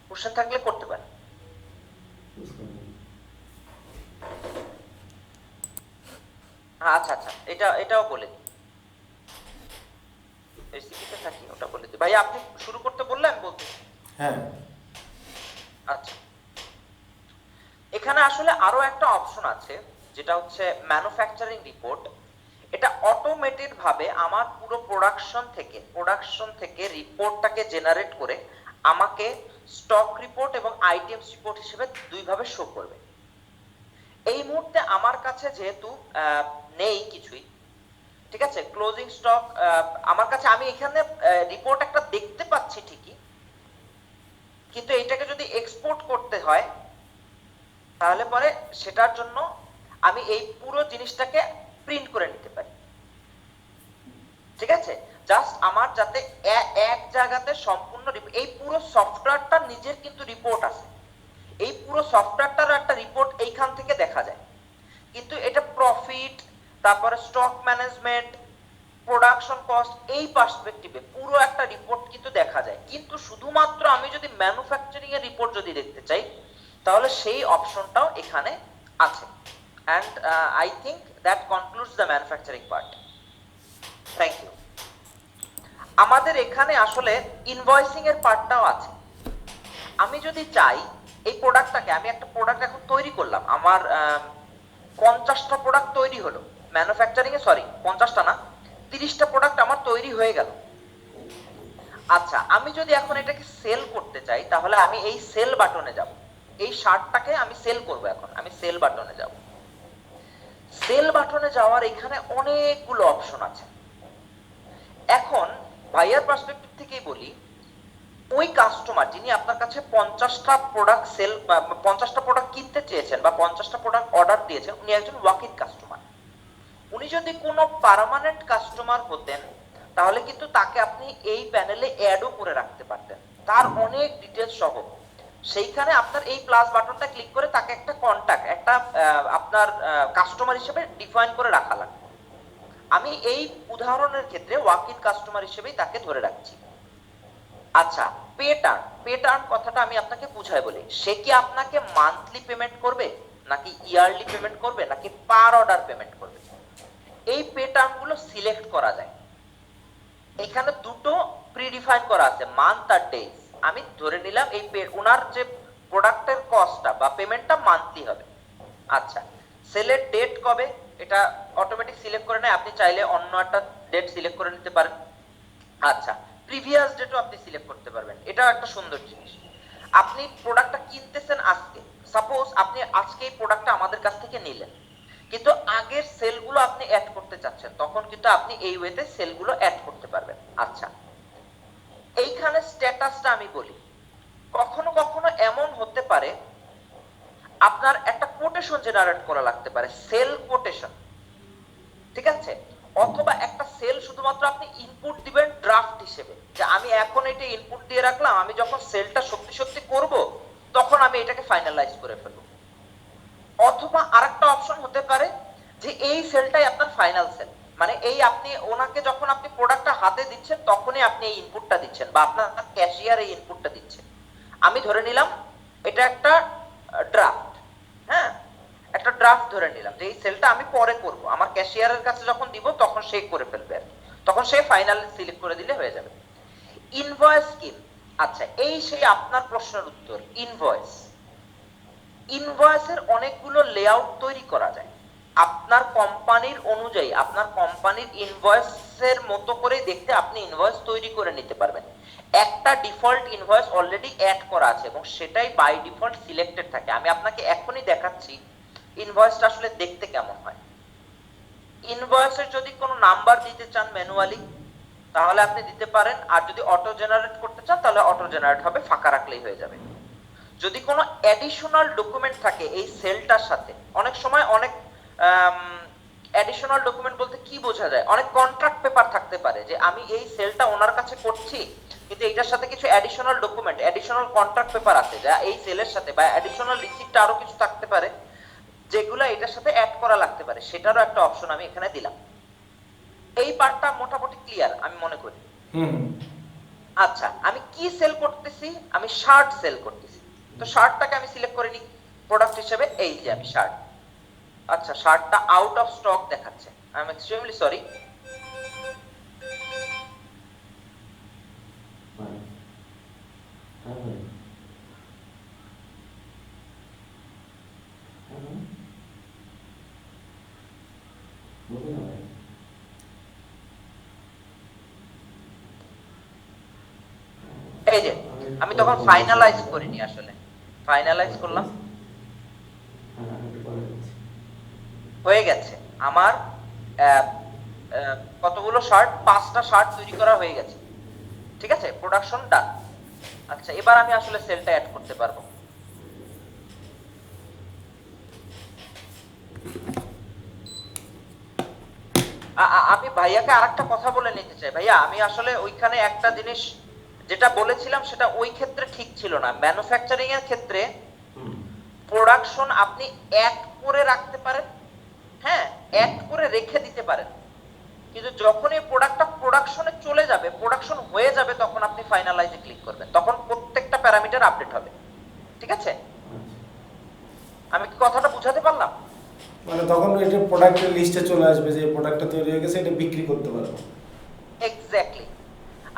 কোশ্চেন থাকলে করতে পারেন। আচ্ছা আচ্ছা, এটাও বলে দিই, রেসিপিতে থাকি ওটা বলে দিই। ভাই আপনি শুরু করতে বললে আমি বলতে। হ্যাঁ, আচ্ছা, এখানে আসলে আরো একটা অপশন আছে, যেটা হচ্ছে ম্যানুফ্যাকচারিং রিপোর্ট। এটা অটোমেটেড ভাবে আমার পুরো প্রোডাকশন থেকে রিপোর্টটাকে জেনারেট করে আমাকে স্টক রিপোর্ট এবং আইটেমস রিপোর্ট হিসেবে দুই ভাবে শো করবে। এই মুহূর্তে আমার কাছে যেহেতু নেই কিছুই, ঠিক আছে, ক্লোজিং স্টক আমার কাছে, আমি এখানে রিপোর্ট একটা দেখতে পাচ্ছি ঠিকই, কিন্তু এটাকে যদি এক্সপোর্ট করতে হয় তাহলে পরে সেটার জন্য আমি এই পুরো জিনিসটাকে প্রিন্ট করে নিতে পারি। ঠিক আছে, জাস্ট আমার যাতে এক জায়গাতে সম্পূর্ণ এই পুরো সফটওয়্যারটা নিজের কিন্তু রিপোর্ট আছে, এই পুরো সফটওয়্যারটার একটা রিপোর্ট এইখান থেকে দেখা যায়, কিন্তু এটা প্রফিট, তারপরে স্টক ম্যানেজমেন্ট, প্রোডাকশন কস্ট, এই পার্সপেক্টিভে পুরো একটা রিপোর্ট কিন্তু দেখা যায়। কিন্তু শুধুমাত্র আমি যদি ম্যানুফ্যাকচারিং এর রিপোর্ট যদি দেখতে চাই তাহলে সেই অপশনটাও এখানে আছে। and I think that concludes the manufacturing part. Thank you. আমাদের এখানে আসলে ইনভয়েসিং এর পার্টটাও আছে। আমি যদি চাই এই প্রোডাক্টটাকে, আমি একটা প্রোডাক্ট এখন তৈরি করলাম, আমার 50টা প্রোডাক্ট তৈরি হলো ম্যানুফ্যাকচারিং এ, সরি 50টা না, 30টা প্রোডাক্ট আমার তৈরি হয়ে গেল। আচ্ছা, আমি যদি এখন এটাকে সেল করতে চাই তাহলে আমি এই সেল বাটনে যাব। এই শার্টটাকে আমি সেল করব, এখন আমি সেল বাটনে যাব। সেল বাটনে যাওয়ার এখানে অনেকগুলো অপশন আছে। এখন ভাইয়ার পার্সপেক্টিভ থেকেই বলি, ওই কাস্টমার যিনি আপনার কাছে 50টা প্রোডাক্ট সেল বা 50টা প্রোডাক্ট কিনতে চেয়েছেন বা 50টা প্রোডাক্ট অর্ডার দিয়েছেন, উনি একজন ওয়াক-ইন কাস্টমার। উনি যদি কোনো পার্মানেন্ট কাস্টমার হতেন তাহলে কিন্তু তাকে আপনি এই প্যানেলে অ্যাডও করে রাখতে পারতেন, তার অনেক ডিটেইলস সহ। সেইখানে আপনার এই প্লাস বাটনটা ক্লিক করে তাকে একটা কন্টাক্ট, একটা আপনার কাস্টমার হিসেবে ডিফাইন করে রাখা লাগবে। আমি এই উদাহরণের ক্ষেত্রে ওয়াক ইন কাস্টমার হিসেবেই তাকে ধরে রাখছি। আচ্ছা, পে টার্ম কথাটা আমি আপনাকে বুঝাই বলি। সে কি আপনাকে মান্থলি পেমেন্ট করবে, নাকি ইয়ারলি পেমেন্ট করবে, নাকি পার অর্ডার পেমেন্ট করবে? এই পে টার্ম গুলো সিলেক্ট করা যায়। এখানে দুটো প্রিডিফাইন করা আছে, মান্থ আর ডেজ। আমি ধরে নিলাম এই ওনার যে প্রোডাক্টের কস্টটা বা পেমেন্টটা মান্থলি হবে। আচ্ছা, সেলের ডেট কবে এটা অটোমেটিক সিলেক্ট করে নেয়, আপনি চাইলে অন্য একটা ডেট সিলেক্ট করে নিতে পারেন। আচ্ছা, প্রিভিয়াস ডেটও আপনি সিলেক্ট করতে পারবেন, এটাও একটা সুন্দর জিনিস। আপনি প্রোডাক্টটা কিনতেছেন আজকে, সাপোজ আপনি আজকে এই প্রোডাক্টটা আমাদের কাছ থেকে নিলেন, কিন্তু আগের সেলগুলো আপনি অ্যাড করতে চাচ্ছেন, তখন কিন্তু আপনি এই ওয়েতে সেলগুলো অ্যাড করতে পারবেন। আচ্ছা, এইখানে স্ট্যাটাসটা আমি বলি, কখনো কখনো এমন হতে পারে আপনার একটা কোটেশন জেনারেট করা লাগতে পারে, সেল কোটেশন, ঠিক আছে? অথবা একটা সেল শুধুমাত্র আপনি ইনপুট দিবেন ড্রাফট হিসেবে, যে আমি এখন এটা ইনপুট দিয়ে রাখলাম, আমি যখন সেলটা সত্যি সত্যি করব তখন আমি এটাকে ফাইনালাইজ করে ফেলবো। অথবা আরেকটা অপশন হতে পারে যে এই সেলটাই আপনার ফাইনাল সেল, মানে এই আপনি ওনাকে যখন আপনি প্রোডাক্টটা হাতে দিচ্ছেন তখনই আপনি এই ইনপুটটা দিচ্ছেন, বা আপনার ক্যাশিয়ার এই ইনপুটটা দিচ্ছে। আমি ধরে নিলাম এটা একটা ড্রাফট, হ্যাঁ, একটা ড্রাফট ধরে নিলাম যে এই সেলটা আমি পরে করব, আমার ক্যাশিয়ারের কাছে যখন দিব তখন সে করে ফেলবে, তখন সে ফাইনাল সিলেক্ট করে দিলে হয়ে যাবে। ইনভয়েস স্কিম, আচ্ছা এই সেই আপনার প্রশ্নের উত্তর। ইনভয়েসের অনেকগুলো লেআউট তৈরি করা যায় আপনার কোম্পানির অনুযায়ী, আপনার কোম্পানির ইনভয়েসের মতো করে দেখতে আপনি ইনভয়েস তৈরি করে নিতে পারবেন। একটা ডিফল্ট ইনভয়েস অলরেডি অ্যাড করা আছে এবং সেটাই বাই ডিফল্ট সিলেক্টেড থাকে। আমি আপনাকে এখনই দেখাচ্ছি ইনভয়েসটা আসলে দেখতে কেমন হয়। ইনভয়েসের যদি কোনো নাম্বার দিতে চান ম্যানুয়ালি তাহলে আপনি দিতে পারেন, আর যদি অটো জেনারেট করতে চান তাহলে অটো জেনারেট হবে, ফাঁকা রাখলেই হয়ে যাবে। যদি কোনো অ্যাডিশনাল ডকুমেন্ট থাকে এই সেলটার সাথে, অনেক সময় অনেক অ্যাডিশনাল ডকুমেন্ট বলতে কি বোঝা যায়, অনেক কন্ট্রাক্ট পেপার থাকতে পারে যে আমি এই সেলটা ওনার কাছে করছি, কিন্তু এটার সাথে কিছু additional document, additional contract paper আছে যা এই সেলের সাথে, বা অ্যাডিশনাল রিসিপ্ট আরো কিছু থাকতে পারে যেগুলো এটার সাথে অ্যাড করা লাগতে পারে, সেটারও একটা অপশন আমি এখানে দিলাম। এই পার্টটা মোটামুটি ক্লিয়ার আমি মনে করি। আচ্ছা, আমি কি সেল করতেছি, আমি শার্ট সেল করতেছি, তো শার্টটাকে আমি সিলেক্ট করে নিই প্রোডাক্ট হিসেবে, এই যে আমি শার্ট। আচ্ছা, শার্টটা আউট অফ স্টক দেখাচ্ছে, আই এম এক্সট্রিমলি সরি। এই যে আমি তখন ফাইনালাইজ করিনি, আসলে ফাইনালাইজ করলাম, হয়ে গেছে আমার কতগুলো শার্ট, 5টা শার্ট তৈরি করা হয়ে গেছে, ঠিক আছে, প্রোডাকশন ডান। আচ্ছা, এবার আমি আসলে সেলটা অ্যাড করতে পারবো। আমি ভাইয়াকে আরেকটা কথা বলে নিতে চাই। ভাইয়া, আমি আসলে ওইখানে একটা জিনিস যেটা বলেছিলাম সেটা ওই ক্ষেত্রে ঠিক ছিল না। ম্যানুফ্যাকচারিং এর ক্ষেত্রে প্রোডাকশন আপনি অ্যাড করে রাখতে পারেন, হ্যাঁ, অ্যাড করে রেখে দিতে পারেন, কিন্তু যখন এই প্রোডাক্টটা প্রোডাকশনে চলে যাবে, প্রোডাকশন হয়ে যাবে, তখন আপনি ফাইনালাইজে ক্লিক করবেন, তখন প্রত্যেকটা প্যারামিটার আপডেট হবে, ঠিক আছে? আমি কি কথাটা বুঝাতে পারলাম? মানে তখন এটা প্রোডাক্টের লিস্টে চলে আসবে যে প্রোডাক্টটা তৈরি হয়ে গেছে, এটা বিক্রি করতে পারবো। এক্স্যাক্টলি।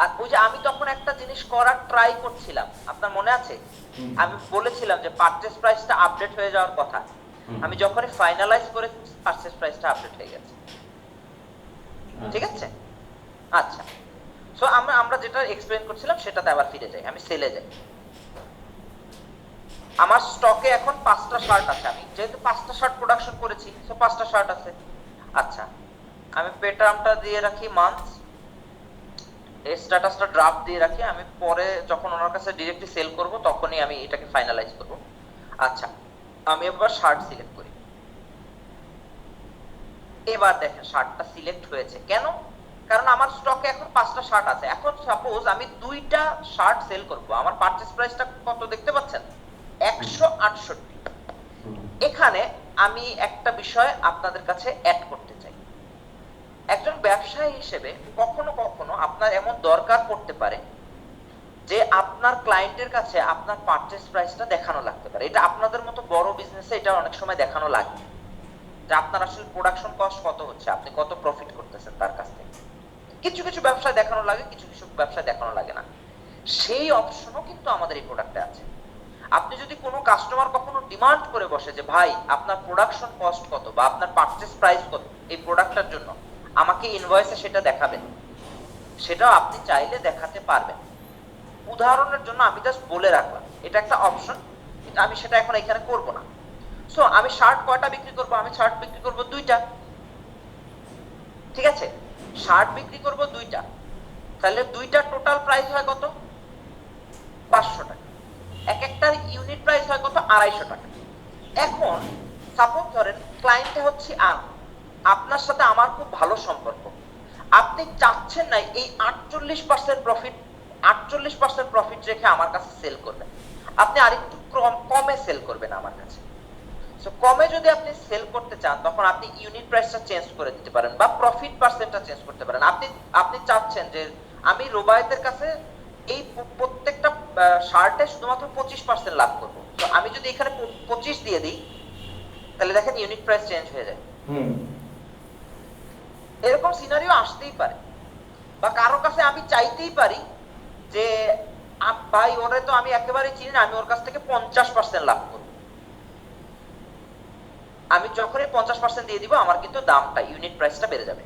আর ওই যে আমি তখন একটা জিনিস করার ট্রাই করছিলাম, আপনার মনে আছে আমি বলেছিলাম যে পারচেজ প্রাইসটা আপডেট হয়ে যাওয়ার কথা, আমি যখনই ফাইনালাইজ করে পারচেজ প্রাইসটা আপডেট হয়ে গেছে, ঠিক আছে? আচ্ছা, সো আমরা যেটা এক্সপ্লেইন করছিলাম সেটাতে আবার ফিরে যাই, আমি সেলে যাই। আমার স্টকে এখন 5টা শার্ট আছে, আমি যেহেতু 5টা শার্ট প্রোডাকশন করেছি, সো 5টা শার্ট আছে। আচ্ছা, আমি পে টার্মটা দিয়ে রাখি মান্থ, এই স্ট্যাটাসটা ড্রাফট দিয়ে রাখি, আমি পরে যখন ওনার কাছে ডাইরেক্টলি সেল করব তখনই আমি এটাকে ফাইনালাইজ করব। আচ্ছা, আমি এবার শার্ট সিলেক্ট করি। এবার দেখেন শার্টটা সিলেক্ট হয়েছে, কেন? কারণ আমার স্টকে এখন 5টা শার্ট আছে। এখন সাপোজ আমি 2টা শার্ট সেল করব, আমার পারচেজ প্রাইসটা কত দেখতে পাচ্ছেন? 168। এখানে আমি একটা বিষয় আপনাদের কাছে অ্যাড করতে চাই। একজন ব্যবসায়ী হিসেবে কখনো কখনো আপনার এমন দরকার পড়তে পারে যে আপনার ক্লায়েন্টের কাছে আপনার পারচেজ প্রাইসটা দেখানো লাগতে পারে। এটা আপনাদের মতো বড় বিজনেসে এটা অনেক সময় দেখানো লাগে যে আপনার আসলে প্রোডাকশন কস্ট কত হচ্ছে, আপনি কত প্রফিট করতেছেন তার কাছ থেকে। কিছু কিছু ব্যবসায় দেখানো লাগে, কিছু কিছু ব্যবসায় দেখানো লাগে না। সেই অপশনও কিন্তু আমাদের এই প্রোডাক্টে আছে। আপনি যদি কোনো কাস্টমার কখনো ডিমান্ড করে বসে যে ভাই আপনার প্রোডাকশন কস্ট কত বা আপনার পারচেজ প্রাইস কত এই প্রোডাক্টটার জন্য, আমাকে ইনভয়েসে সেটা দেখাবেন, সেটাও আপনি চাইলে দেখাতে পারবেন। উদাহরণের জন্য আমি জাস্ট বলে রাখলাম এটা একটা অপশন, আমি সেটা এখন এখানে করব না। সো আমি শার্ট কয়টা বিক্রি করব? আমি শার্ট বিক্রি করব 2টা। ঠিক আছে, শার্ট বিক্রি করব 2টা, তাহলে 2টার টোটাল প্রাইস হয় কত? 500 টাকা। এক একটার ইউনিট প্রাইস হয় কত? 250 টাকা। এখন সাপোজ ধরেন ক্লায়েন্টটা হচ্ছে আপনার সাথে আমার খুব ভালো সম্পর্ক, আপনি চাচ্ছেন না এই 48% প্রফিট 48% প্রফিট রেখে আমার কাছে সেল করবেন, আপনি আরেকটু কমে সেল করবেন আমার কাছে। সো কমে যদি আপনি সেল করতে চান তখন আপনি ইউনিট প্রাইসটা চেঞ্জ করে দিতে পারেন বা প্রফিট পার্সেন্টটা চেঞ্জ করতে পারেন। আপনি চাচ্ছেন যে আমি রুবায়েতের কাছে এই প্রত্যেকটা শার্টে শুধুমাত্র 25% লাভ করব, তো আমি যদি এখানে 25 দিয়ে দিই তাহলে দেখেন ইউনিট প্রাইস চেঞ্জ হয়ে যায়। এরকম সিনারিও আসতেই পারে। বা কারো কাছে আমি চাইতেই পারি যে ভাই ওরে তো আমি একেবারে চিনি না, আমি ওর কাছ থেকে 50% লাভ করব। আমি যখনই 50% দিয়ে দিব আমার কিন্তু দামটা ইউনিট প্রাইসটা বেড়ে যাবে,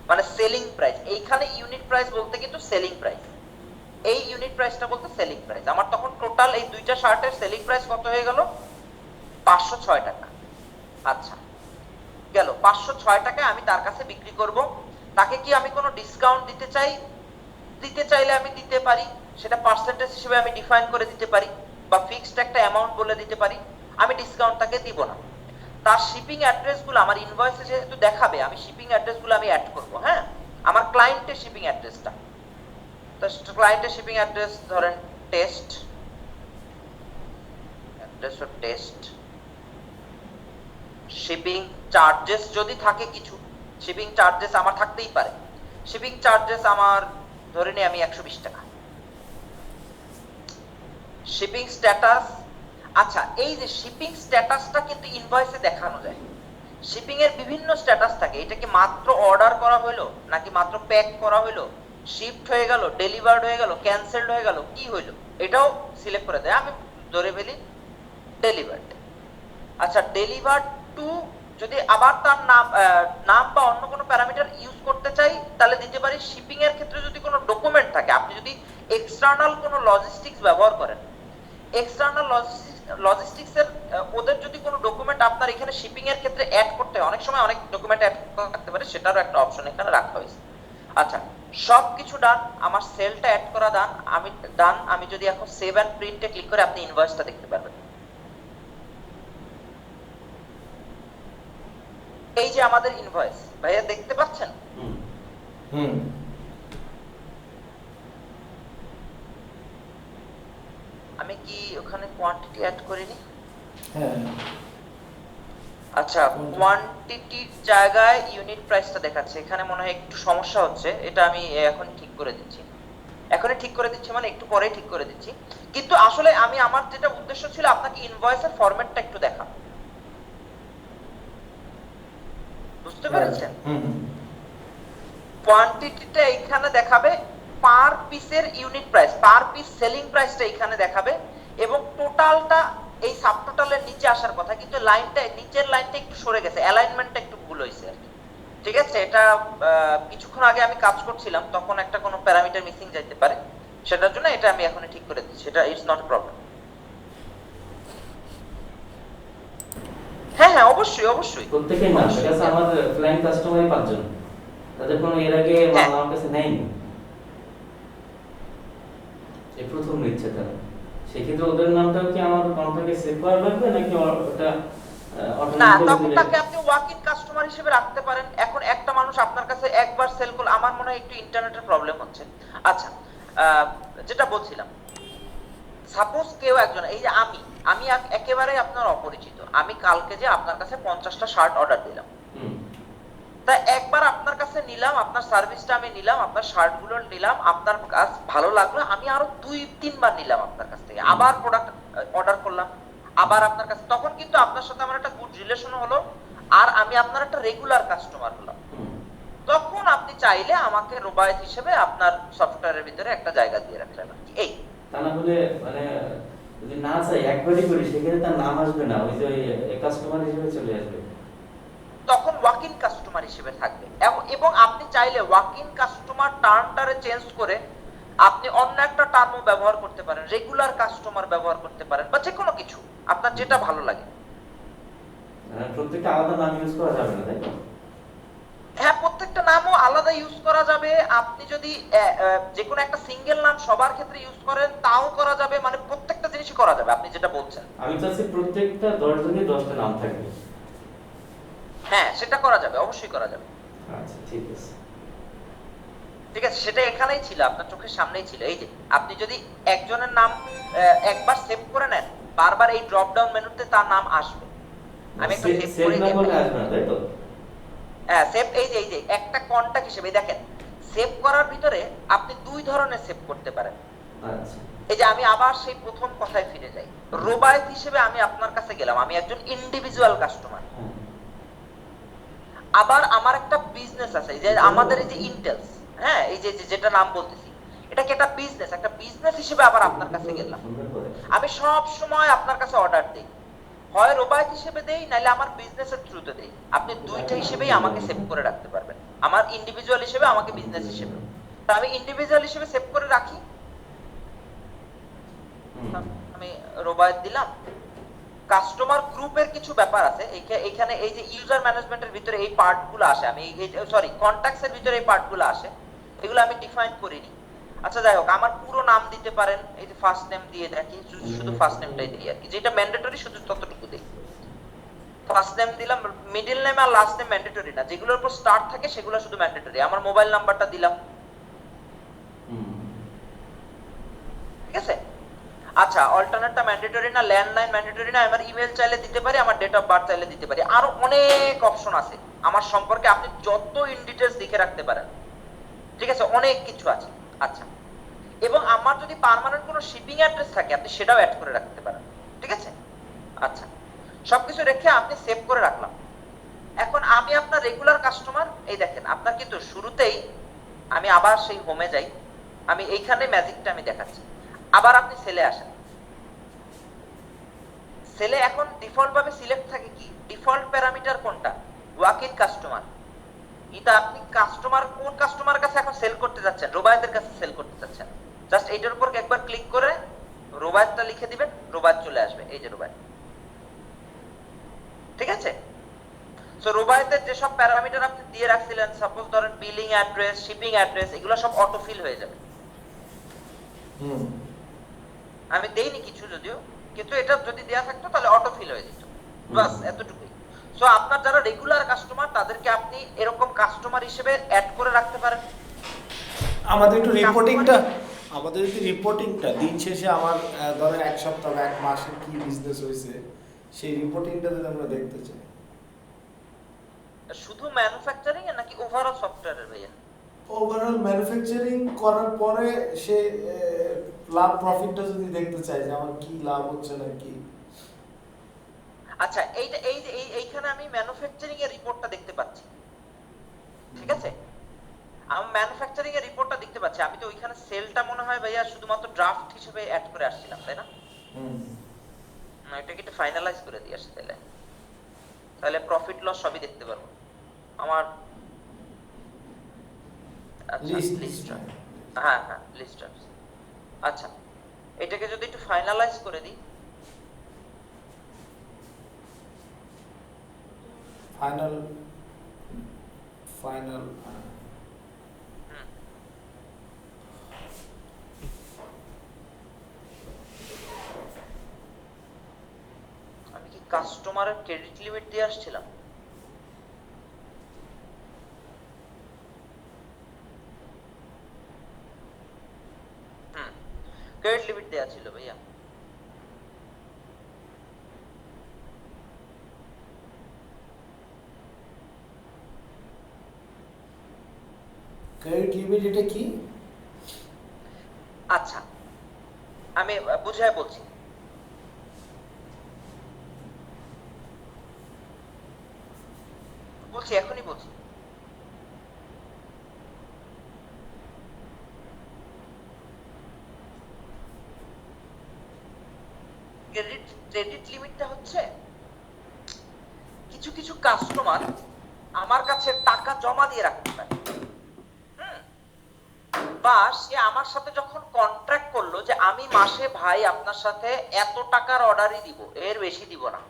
মানে সেলিং প্রাইস। এইখানে ইউনিট প্রাইস বলতে কিন্তু সেলিং প্রাইস, এই ইউনিট প্রাইসটা বলতে সেলিং প্রাইস। আমার তখন টোটাল এই 2টা শার্টের সেলিং প্রাইস কত হয়ে গেল? 506 টাকা। আচ্ছা, গেল 506 টাকায় আমি তার কাছে বিক্রি করব। তাকে কি আমি কোনো ডিসকাউন্ট দিতে চাই? দিতে চাইলে আমি দিতে পারি, সেটা পার্সেন্টেজ হিসেবে আমি ডিফাইন করে দিতে পারি বা ফিক্সড একটা অ্যামাউন্ট বলে দিতে পারি। আমি ডিসকাউন্ট তাকে দিব না। তার শিপিং অ্যাড্রেসগুলো আমার ইনভয়েসে যেহেতু দেখাবে, আমি শিপিং অ্যাড্রেসগুলো আমি অ্যাড করব। হ্যাঁ, আমার ক্লায়েন্টের শিপিং অ্যাড্রেসটা, তো ক্লায়েন্টের শিপিং অ্যাড্রেস ধরেন test, address of test. Shipping charges যদি থাকে কিছু, শিপিং চার্জেস আমার থাকতেই পারে। শিপিং চার্জেস আমার ধরে নিই আমি 120 টাকা। শিপিং স্ট্যাটাস, আচ্ছা এই যে শিপিং স্ট্যাটাসটা কিন্তু ইনভয়েসে দেখানো যায়। শিপিং এর বিভিন্ন স্ট্যাটাস থাকে, এটা কি মাত্র অর্ডার করা হলো নাকি মাত্র প্যাক করা হলো, শিপড হয়ে গেল, ডেলিভার্ড হয়ে গেল, ক্যান্সেলড হয়ে গেল, কি হইলো, এটাও সিলেক্ট করে দেয়। আমি ধরে ফেলি ডেলিভার্ড। আচ্ছা, ডেলিভার্ড টু যদি আবার তার নাম বা অন্য কোনো প্যারামিটার ইউজ করতে চাই তাহলে দিতে পারি। শিপিং এর ক্ষেত্রে যদি কোনো ডকুমেন্ট থাকে, আপনি যদি এক্সটার্নাল কোনো লজিস্টিক্স ব্যবহার করেন, এক্সটার্নাল লজিস্টিক্স এর ওদের যদি কোনো ডকুমেন্ট আপনার এখানে শিপিং এর ক্ষেত্রে অ্যাড করতে হয়, অনেক সময় অনেক ডকুমেন্ট অ্যাড করতে পারে, সেটারও একটা অপশন এখানে রাখা হয়েছে। আচ্ছা, সবকিছু ডান, আমার সেলটা অ্যাড করা ডান। আমি যদি এখন সেভ এন্ড প্রিন্টে ক্লিক করে আপনি ইনভয়েসটা দেখতে পারবেন। এই যে আমাদের ইনভয়েস, ভাইয়া দেখতে পাচ্ছেন? আমি কি ওখানে কোয়ান্টিটি অ্যাড করিনি? হ্যাঁ। আচ্ছা, কোয়ান্টিটির জায়গায় ইউনিট প্রাইসটা দেখাচ্ছে, এখানে মনে হয় একটু সমস্যা হচ্ছে। এটা আমি এখন ঠিক করে দিচ্ছি। এখনই ঠিক করে দিচ্ছি মানে একটু পরেই ঠিক করে দিচ্ছি। কিন্তু আসলে আমি আমার যেটা উদ্দেশ্য ছিল আপনাকে ইনভয়েসের ফরম্যাটটা একটু দেখাবো। বুঝতে পেরেছেন? কোয়ান্টিটিটা এখানে দেখাবে, পার পিসের unit price, per piece selling প্রাইসটা এখানে দেখাবে, এবং টোটালটা এই সাবটোটালের নিচে আসার কথা, কিন্তু লাইনটা নিচের লাইনটা একটু সরে গেছে, অ্যালাইনমেন্টটা একটু ভুল হয়েছে আর কি। ঠিক আছে, এটা কিছুক্ষণ আগে আমি কাজ করছিলাম, তখন একটা কোনো প্যারামিটার মিসিং যাইতে পারে, সেটার জন্য এটা আমি এখনই ঠিক করে দিচ্ছি। এটা ইটস নট এ প্রবলেম। হ্যাঁ হ্যাঁ, অবশ্যই অবশ্যই। প্রত্যেকেই না, ঠিক আছে, আমার ক্লায়েন্ট কাস্টমারই 5 জন, তাদের কোনো এর আগে মাল আমার কাছে নেয়নি, এই প্রথম নিচ্ছে তারা। সেক্ষেত্রে ওদের নামটাও কি আমার কন্ট্রাক্টে সেভ করা লাগবে নাকি ওটা না, তখন তাকে আপনি ওয়াক ইন কাস্টমার হিসেবে রাখতে পারেন। এখন একটা মানুষ আপনার কাছে একবার সেল করলে, আমার মনে হয় একটু ইন্টারনেটের প্রবলেম হচ্ছে। আচ্ছা, যেটা বলছিলাম, সাপোজ কেউ একজন, এই যে আমি একেবারে আপনার অপরিচিত, আমি কালকে যে আপনার কাছে 50টা শার্ট অর্ডার দিলাম, তা একবার আপনার কাছে নিলাম, আপনার সার্ভিসটা আমি নিলাম, আপনার শার্টগুলো নিলাম, আপনার কাজ ভালো লাগলো, আমি আরো 2-3 বার নিলাম আপনার কাছ থেকে, আবার প্রোডাক্ট অর্ডার করলাম, আবার আপনার কাছে, তখন কিন্তু আপনার সাথে আমার একটা গুড রিলেশন হলো, আর আমি আপনার একটা রেগুলার কাস্টমার হলাম। তখন আপনি চাইলে আমাকে রুবায়েত হিসেবে আপনার সফটওয়্যারের ভিতরে একটা জায়গা দিয়ে রাখলেন আর কি। এই তা না হলে মানে যদি না চাই একবারই করি সেখানে তার নাম আসবে না, ওই যে কাস্টমার হিসেবে চলে আসবে। তখন ওয়াক ইন কাস্টমার হিসেবে থাকবে, এবং আপনি চাইলে ওয়াক ইন কাস্টমার টার্মটারে চেঞ্জ করে আপনি অন্য একটা টার্মও ব্যবহার করতে পারেন, রেগুলার কাস্টমার ব্যবহার করতে পারেন, বা যে কোনো কিছু আপনার যেটা ভালো লাগে। প্রত্যেকটা আলাদা নাম ইউজ করা যাবে না, তাই তো? হ্যাঁ, প্রত্যেকটা নামও আলাদা ইউজ করা যাবে। আপনি যদি যে কোনো একটা সিঙ্গেল নাম সবার ক্ষেত্রে ইউজ করেন তাও করা যাবে, মানে প্রত্যেকটা জিনিসই করা যাবে আপনি যেটা বলছেন। আমি চাচ্ছি প্রত্যেকটা 10 জনের 10টা নাম থাকবে। হ্যাঁ, সেটা করা যাবে, অবশ্যই করা যাবে। আচ্ছা ঠিক আছে। ঠিক আছে, সেটা এখানেই ছিল, আপনার চোখের সামনেই ছিল। এই যে আপনি যদি একজনের নাম একবার সেভ করে নেন, বারবার এই ড্রপ ডাউন মেনুতে তার নাম আসবে। আমি একটু সেভ সেভ করে না দিই। করলে আসবে না, তাই তো? হ্যাঁ, সেভ, এই যে একটা কন্টাক্ট হিসেবে দেখেন, সেভ করার ভিতরে আপনি 2 ধরনের সেভ করতে পারেন। আচ্ছা। এই যে আমি আবার সেই প্রথম কথায় ফিরে যাই, রুবায়েত হিসেবে আমি আপনার কাছে গেলাম, আমি একজন ইন্ডিভিজুয়াল কাস্টমার। হ্যাঁ। আবার আমার একটা বিজনেস আছে, যে আমাদের এই যে ইন্টেলস, হ্যাঁ, এই যে যেটা নাম বলতেছি, এটা কি একটা বিজনেস, একটা বিজনেস হিসেবে আবার আপনার কাছে গেলাম। আমি সব সময় আপনার কাছে অর্ডার দেই, হয় রুবায়েত হিসেবে দেই, নাইলে আমার বিজনেসের থ্রুতে দেই। আপনি দুইটা হিসেবেই আমাকে সেভ করে রাখতে পারবেন, আমার ইন্ডিভিজুয়াল হিসেবে, আমাকে বিজনেস হিসেবে। তো আমি ইন্ডিভিজুয়াল হিসেবে সেভ করে রাখি, আমি রুবায়েত দিলাম। কাস্টমার গ্রুপের কিছু ব্যাপার আছে এইখানে, এই যে ইউজার ম্যানেজমেন্টের ভিতরে এই পার্টগুলো আসে, আমি সরি কন্টাক্টস এর ভিতরে এই পার্টগুলো আসে, এগুলো আমি ডিফাইন করিনি। আচ্ছা যাই হোক, আমার পুরো নাম দিতে পারেন, এই যে ফার্স্ট নেম দিয়ে রাখি, শুধু ফার্স্ট নেমটাই দিই আর কি, যেটা ম্যান্ডেটরি শুধু ততটুকু দেই। ফার্স্ট নেম দিলাম, মিডল নেম আর লাস্ট নেম ম্যান্ডেটরি না, যেগুলোর উপর স্টার্ট থাকে সেগুলো শুধু ম্যান্ডেটরি। আমার মোবাইল নাম্বারটা দিলাম, ঠিক আছে। আচ্ছা, অল্টারনেটটা ম্যান্ডেটরি না, ল্যান্ডলাইন ম্যান্ডেটরি না, আমার ইমেল চাইলে দিতে পারি, আমার ডেট অফ বার্থ চাইলে দিতে পারি, আরো অনেক অপশন আছে আমার সম্পর্কে, আপনি যত ইন ডিটেইলস লিখে রাখতে পারেন, ঠিক আছে, অনেক কিছু আছে। আচ্ছা, এবং আমার যদি পার্মানেন্ট কোনো শিপিং অ্যাড্রেস থাকে আপনি সেটাও অ্যাড করে রাখতে পারেন, ঠিক আছে। আচ্ছা, সবকিছু রেখে আপনি সেভ করে রাখলাম। এখন আমি আপনার রেগুলার কাস্টমার, এই দেখেন আপনার কিন্তু শুরুতেই, আমি আবার সেই হোমে যাই, আমি এইখানে ম্যাজিকটা আমি দেখাচ্ছি, আবার আপনি সেলে আসেন। সেলে এখন ডিফল্ট ভাবে সিলেক্ট থাকে কি, ডিফল্ট প্যারামিটার কোনটা, ওয়াক ইন কাস্টমার। এটা আপনি কাস্টমার, কোন কাস্টমার কাছে এখন সেল করতে যাচ্ছেন, রুবায়েতের কাছে সেল করতে যাচ্ছেন, জাস্ট এইটার উপর একবার ক্লিক করে রুবায়েতটা লিখে দিবেন, রুবায়েত চলে আসবে, এই যে রুবায়েত, ঠিক আছে। সো রুবায়েতের যেসব প্যারামিটার আপনি দিয়ে রাখছিলেন, সাপোজ ধরেন বিলিং অ্যাড্রেস, শিপিং অ্যাড্রেস, এগুলো সব অটোফিল হয়ে যাবে। আমি দেইনি কিছু যদিও, কিন্তু এটা যদি দেয়া থাকতো তাহলে অটোফিল হয়ে যেত, বাস এতটুকুই। সো আপনার যারা রেগুলার কাস্টমার তাদেরকে আপনি এরকম কাস্টমার হিসেবে অ্যাড করে রাখতে পারেন। আমাদের যদি রিপোর্টিংটা দিন শেষে আমার ধরেন এক সপ্তাহ বা এক মাসে কি বিজনেস হয়েছে সেই রিপোর্টিংটা যদি আমরা দেখতে চাই, শুধু ম্যানুফ্যাকচারিং এ নাকি ওভারঅল সফটওয়্যারের ভাইয়া? ওভারঅল ম্যানুফ্যাকচারিং করার পরে সে লাভ প্রফিটটা যদি দেখতে চাই যে আমার কি লাভ হচ্ছে না কি। আচ্ছা, এইখানে আমি ম্যানুফ্যাকচারিং এর রিপোর্টটা দেখতে পাচ্ছি, ঠিক আছে। আমি ম্যানুফ্যাকচারিং এর রিপোর্টটা দেখতে পাচ্ছি, আমি তো ওইখানে সেলটা মনে হয় ভাইয়া শুধুমাত্র ড্রাফট হিসেবে অ্যাড করে আসছিলাম, তাই না? এটাকে একটু ফাইনালাইজ করে দিয়ে আসি তাহলে প্রফিট লস সবই দেখতে পারবো আমার। আচ্ছা, লিস্ট, হ্যাঁ হ্যাঁ, লিস্ট। আচ্ছা, এটাকে যদি একটু ফাইনালাইজ করে দিই, ফাইনাল আমি কি কাস্টমারের ক্রেডিট লিমিট দিয়ে আসছিলাম? ক্রেডিট লিমিট দেয়া ছিল ভাইয়া। ক্রেডিট লিমিট এটা কি? আচ্ছা, আমি বুঝায় বলছি। এখনই বলছি। ক্রেডিট লিমিটটা হচ্ছে কিছু কিছু কাস্টমার আমার কাছে টাকা জমা দিয়ে রাখতে পারে, বা সে আমার সাথে যখন কন্ট্রাক্ট করলো যে আমি মাসে ভাই আপনার সাথে এত টাকার অর্ডারই দিব, এর বেশি দিব না,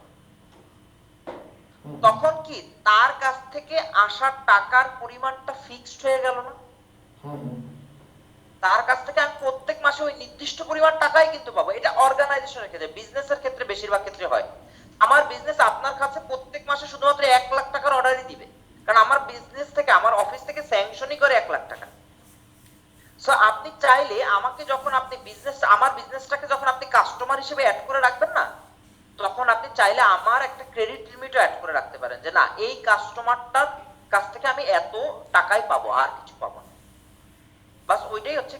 তখন কি তার কাছ থেকে আসা টাকার পরিমাণটা ফিক্সড হয়ে গেল না? তার কাছ থেকে আমি প্রত্যেক মাসে ওই নির্দিষ্ট পরিমাণ টাকাই কিন্তু পাবো। এটা অর্গানাইজেশনের ক্ষেত্রে, বিজনেসের ক্ষেত্রে বেশিরভাগ ক্ষেত্রে হয়। আমার বিজনেস আপনার কাছে প্রত্যেক মাসে শুধুমাত্র 1 লাখ টাকার অর্ডারই দিবে, কারণ আমার বিজনেস থেকে, আমার অফিস থেকে স্যাংশনই করে 1 লাখ টাকা। সো আপনি চাইলে আমাকে যখন আপনি আমার বিজনেসটাকে যখন আপনি কাস্টমার হিসেবে অ্যাড করে রাখবেন না, তখন আপনি চাইলে আমার একটা ক্রেডিট লিমিটও অ্যাড করে রাখতে পারেন, যে না এই কাস্টমারটার কাছ থেকে আমি এত টাকাই পাবো, আর কিছু পাবো না। বাস ওইটাই হচ্ছে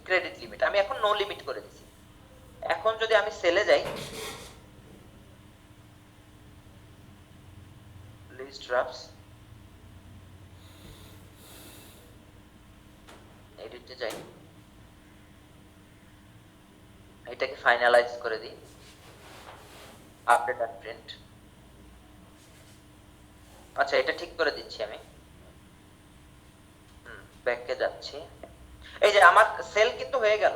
ক্রেডিট লিমিট। আমি এখন নো লিমিট করে দিছি। এখন যদি আমি সেলে যাই, লিস্ট ড্রাফটস, এডিটে যাই, এটাকে ফাইনালাইজ করে দিই, আপডেট আর প্রিন্ট। আচ্ছা, এটা ঠিক করে দিচ্ছি আমি। ব্যাকে যাচ্ছি। এই যে আমার সেল কিন্তু হয়ে গেল,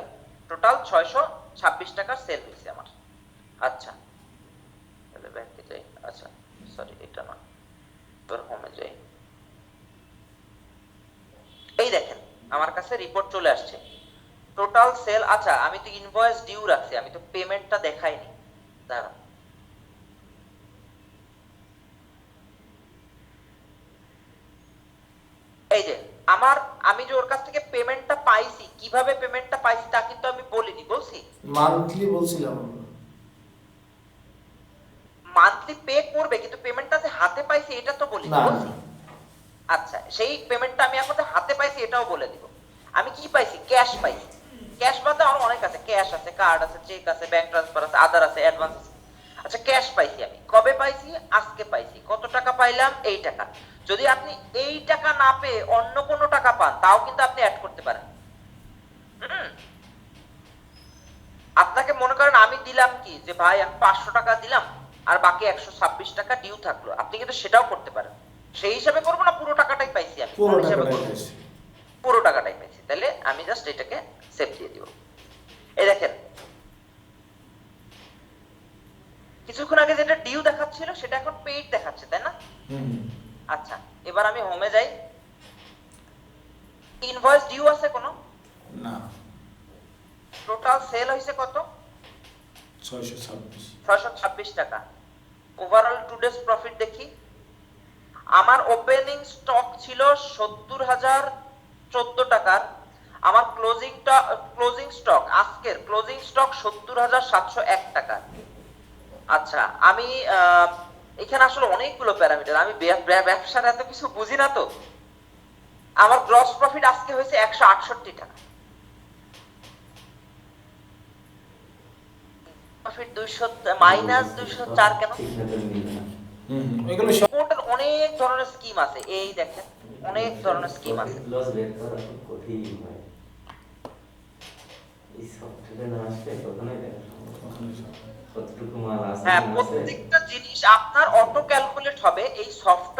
টোটাল 626 টাকার সেল হয়েছে আমার। আচ্ছা, তাহলে ব্যাকে যাই। আচ্ছা সরি, এটা না, তোর হোমে যাই। এই দেখেন আমার কাছে রিপোর্ট চলে আসছে, টোটাল সেল। আচ্ছা, আমি তো ইনভয়েস ডিউ রাখছি, আমি তো পেমেন্টটা দেখাইনি। দাঁড়া, এই যে আমি যে ওর কাছ থেকে পেমেন্টটা পাইছি, কিভাবে পেমেন্টটা পাইছি তা কিন্তু আমি বলিনি। বলছি মান্থলি বলছিলাম, মান্থলি পে করবে, কিন্তু পেমেন্টটা যে হাতে পাইছি এটা তো বলিনি। বলছি আচ্ছা, সেই পেমেন্টটা আমি এখন হাতে পাইছি এটাও বলে দিব। আমি কি পাইছি? ক্যাশ পাইছি। ক্যাশ বাদে আমার অনেক আছে, ক্যাশ আছে, কার্ড আছে, চেক আছে, ব্যাংক ট্রান্সফার আছে, আদার আছে, অ্যাডভান্স আছে। আচ্ছা, ক্যাশ পাইছি আমি। কবে পাইছি? আজকে পাইছি। কত টাকা পাইলাম? এই টাকা। যদি আপনি এই টাকা না পেয়ে অন্য কোনো টাকা পান, তাও কিন্তু আপনি অ্যাড করতে পারেন। আপনাকে মনে করেন আমি দিলাম কি, যে ভাই আমি 500 টাকা দিলাম আর বাকি 126 টাকা ডিউ থাকলো, আপনি কিন্তু সেটাও করতে পারেন। সেই হিসাবে করবো না, পুরো টাকাটাই পাইছি আমি, পুরো হিসাবে টাকাটাই করবো, পাইছি। পুরো টাকাটাই পাইছি। তাহলে আমি জাস্ট এটাকে সেভ দিয়ে দিব। এই দেখেন কিছুক্ষণ আগে যেটা ডিউ দেখাচ্ছিল সেটা এখন পেইড দেখাচ্ছে, তাই না? আচ্ছা, এবার আমি হোমে যাই। ইনভয়েস ডিউ আছে কোনো? না। টোটাল সেল হয়েছে কত? 626 টাকা। ওভারঅল টুডেস প্রফিট দেখি। আমার ওপেনিং স্টক ছিল 70,014 টাকার। আমার ক্লোজিং স্টক, আজকের ক্লোজিং স্টক 70,701 টাকা। আচ্ছা, আমি এখানে আসলে অনেকগুলো প্যারামিটার, আমি ব্যবসার এত কিছু বুঝি না তো। আমার গ্রস প্রফিট আজকে হয়েছে 168 টাকা। প্রফিট মাইনাস 204 কেন? এগুলো টোটাল অনেক ধরনের স্কিম আছে। এই দেখেন অনেক ধরনের স্কিম আছে। লস বের করা খুব কঠিন হয়, এই সফটওয়্যারে না আসলে কখনোই দেখা সম্ভব না। কতটুকু মাল আছে হ্যাঁ, না আছে, প্রত্যেকটা জিনিস আপনার অটো ক্যালকুলেট হবে এই সফট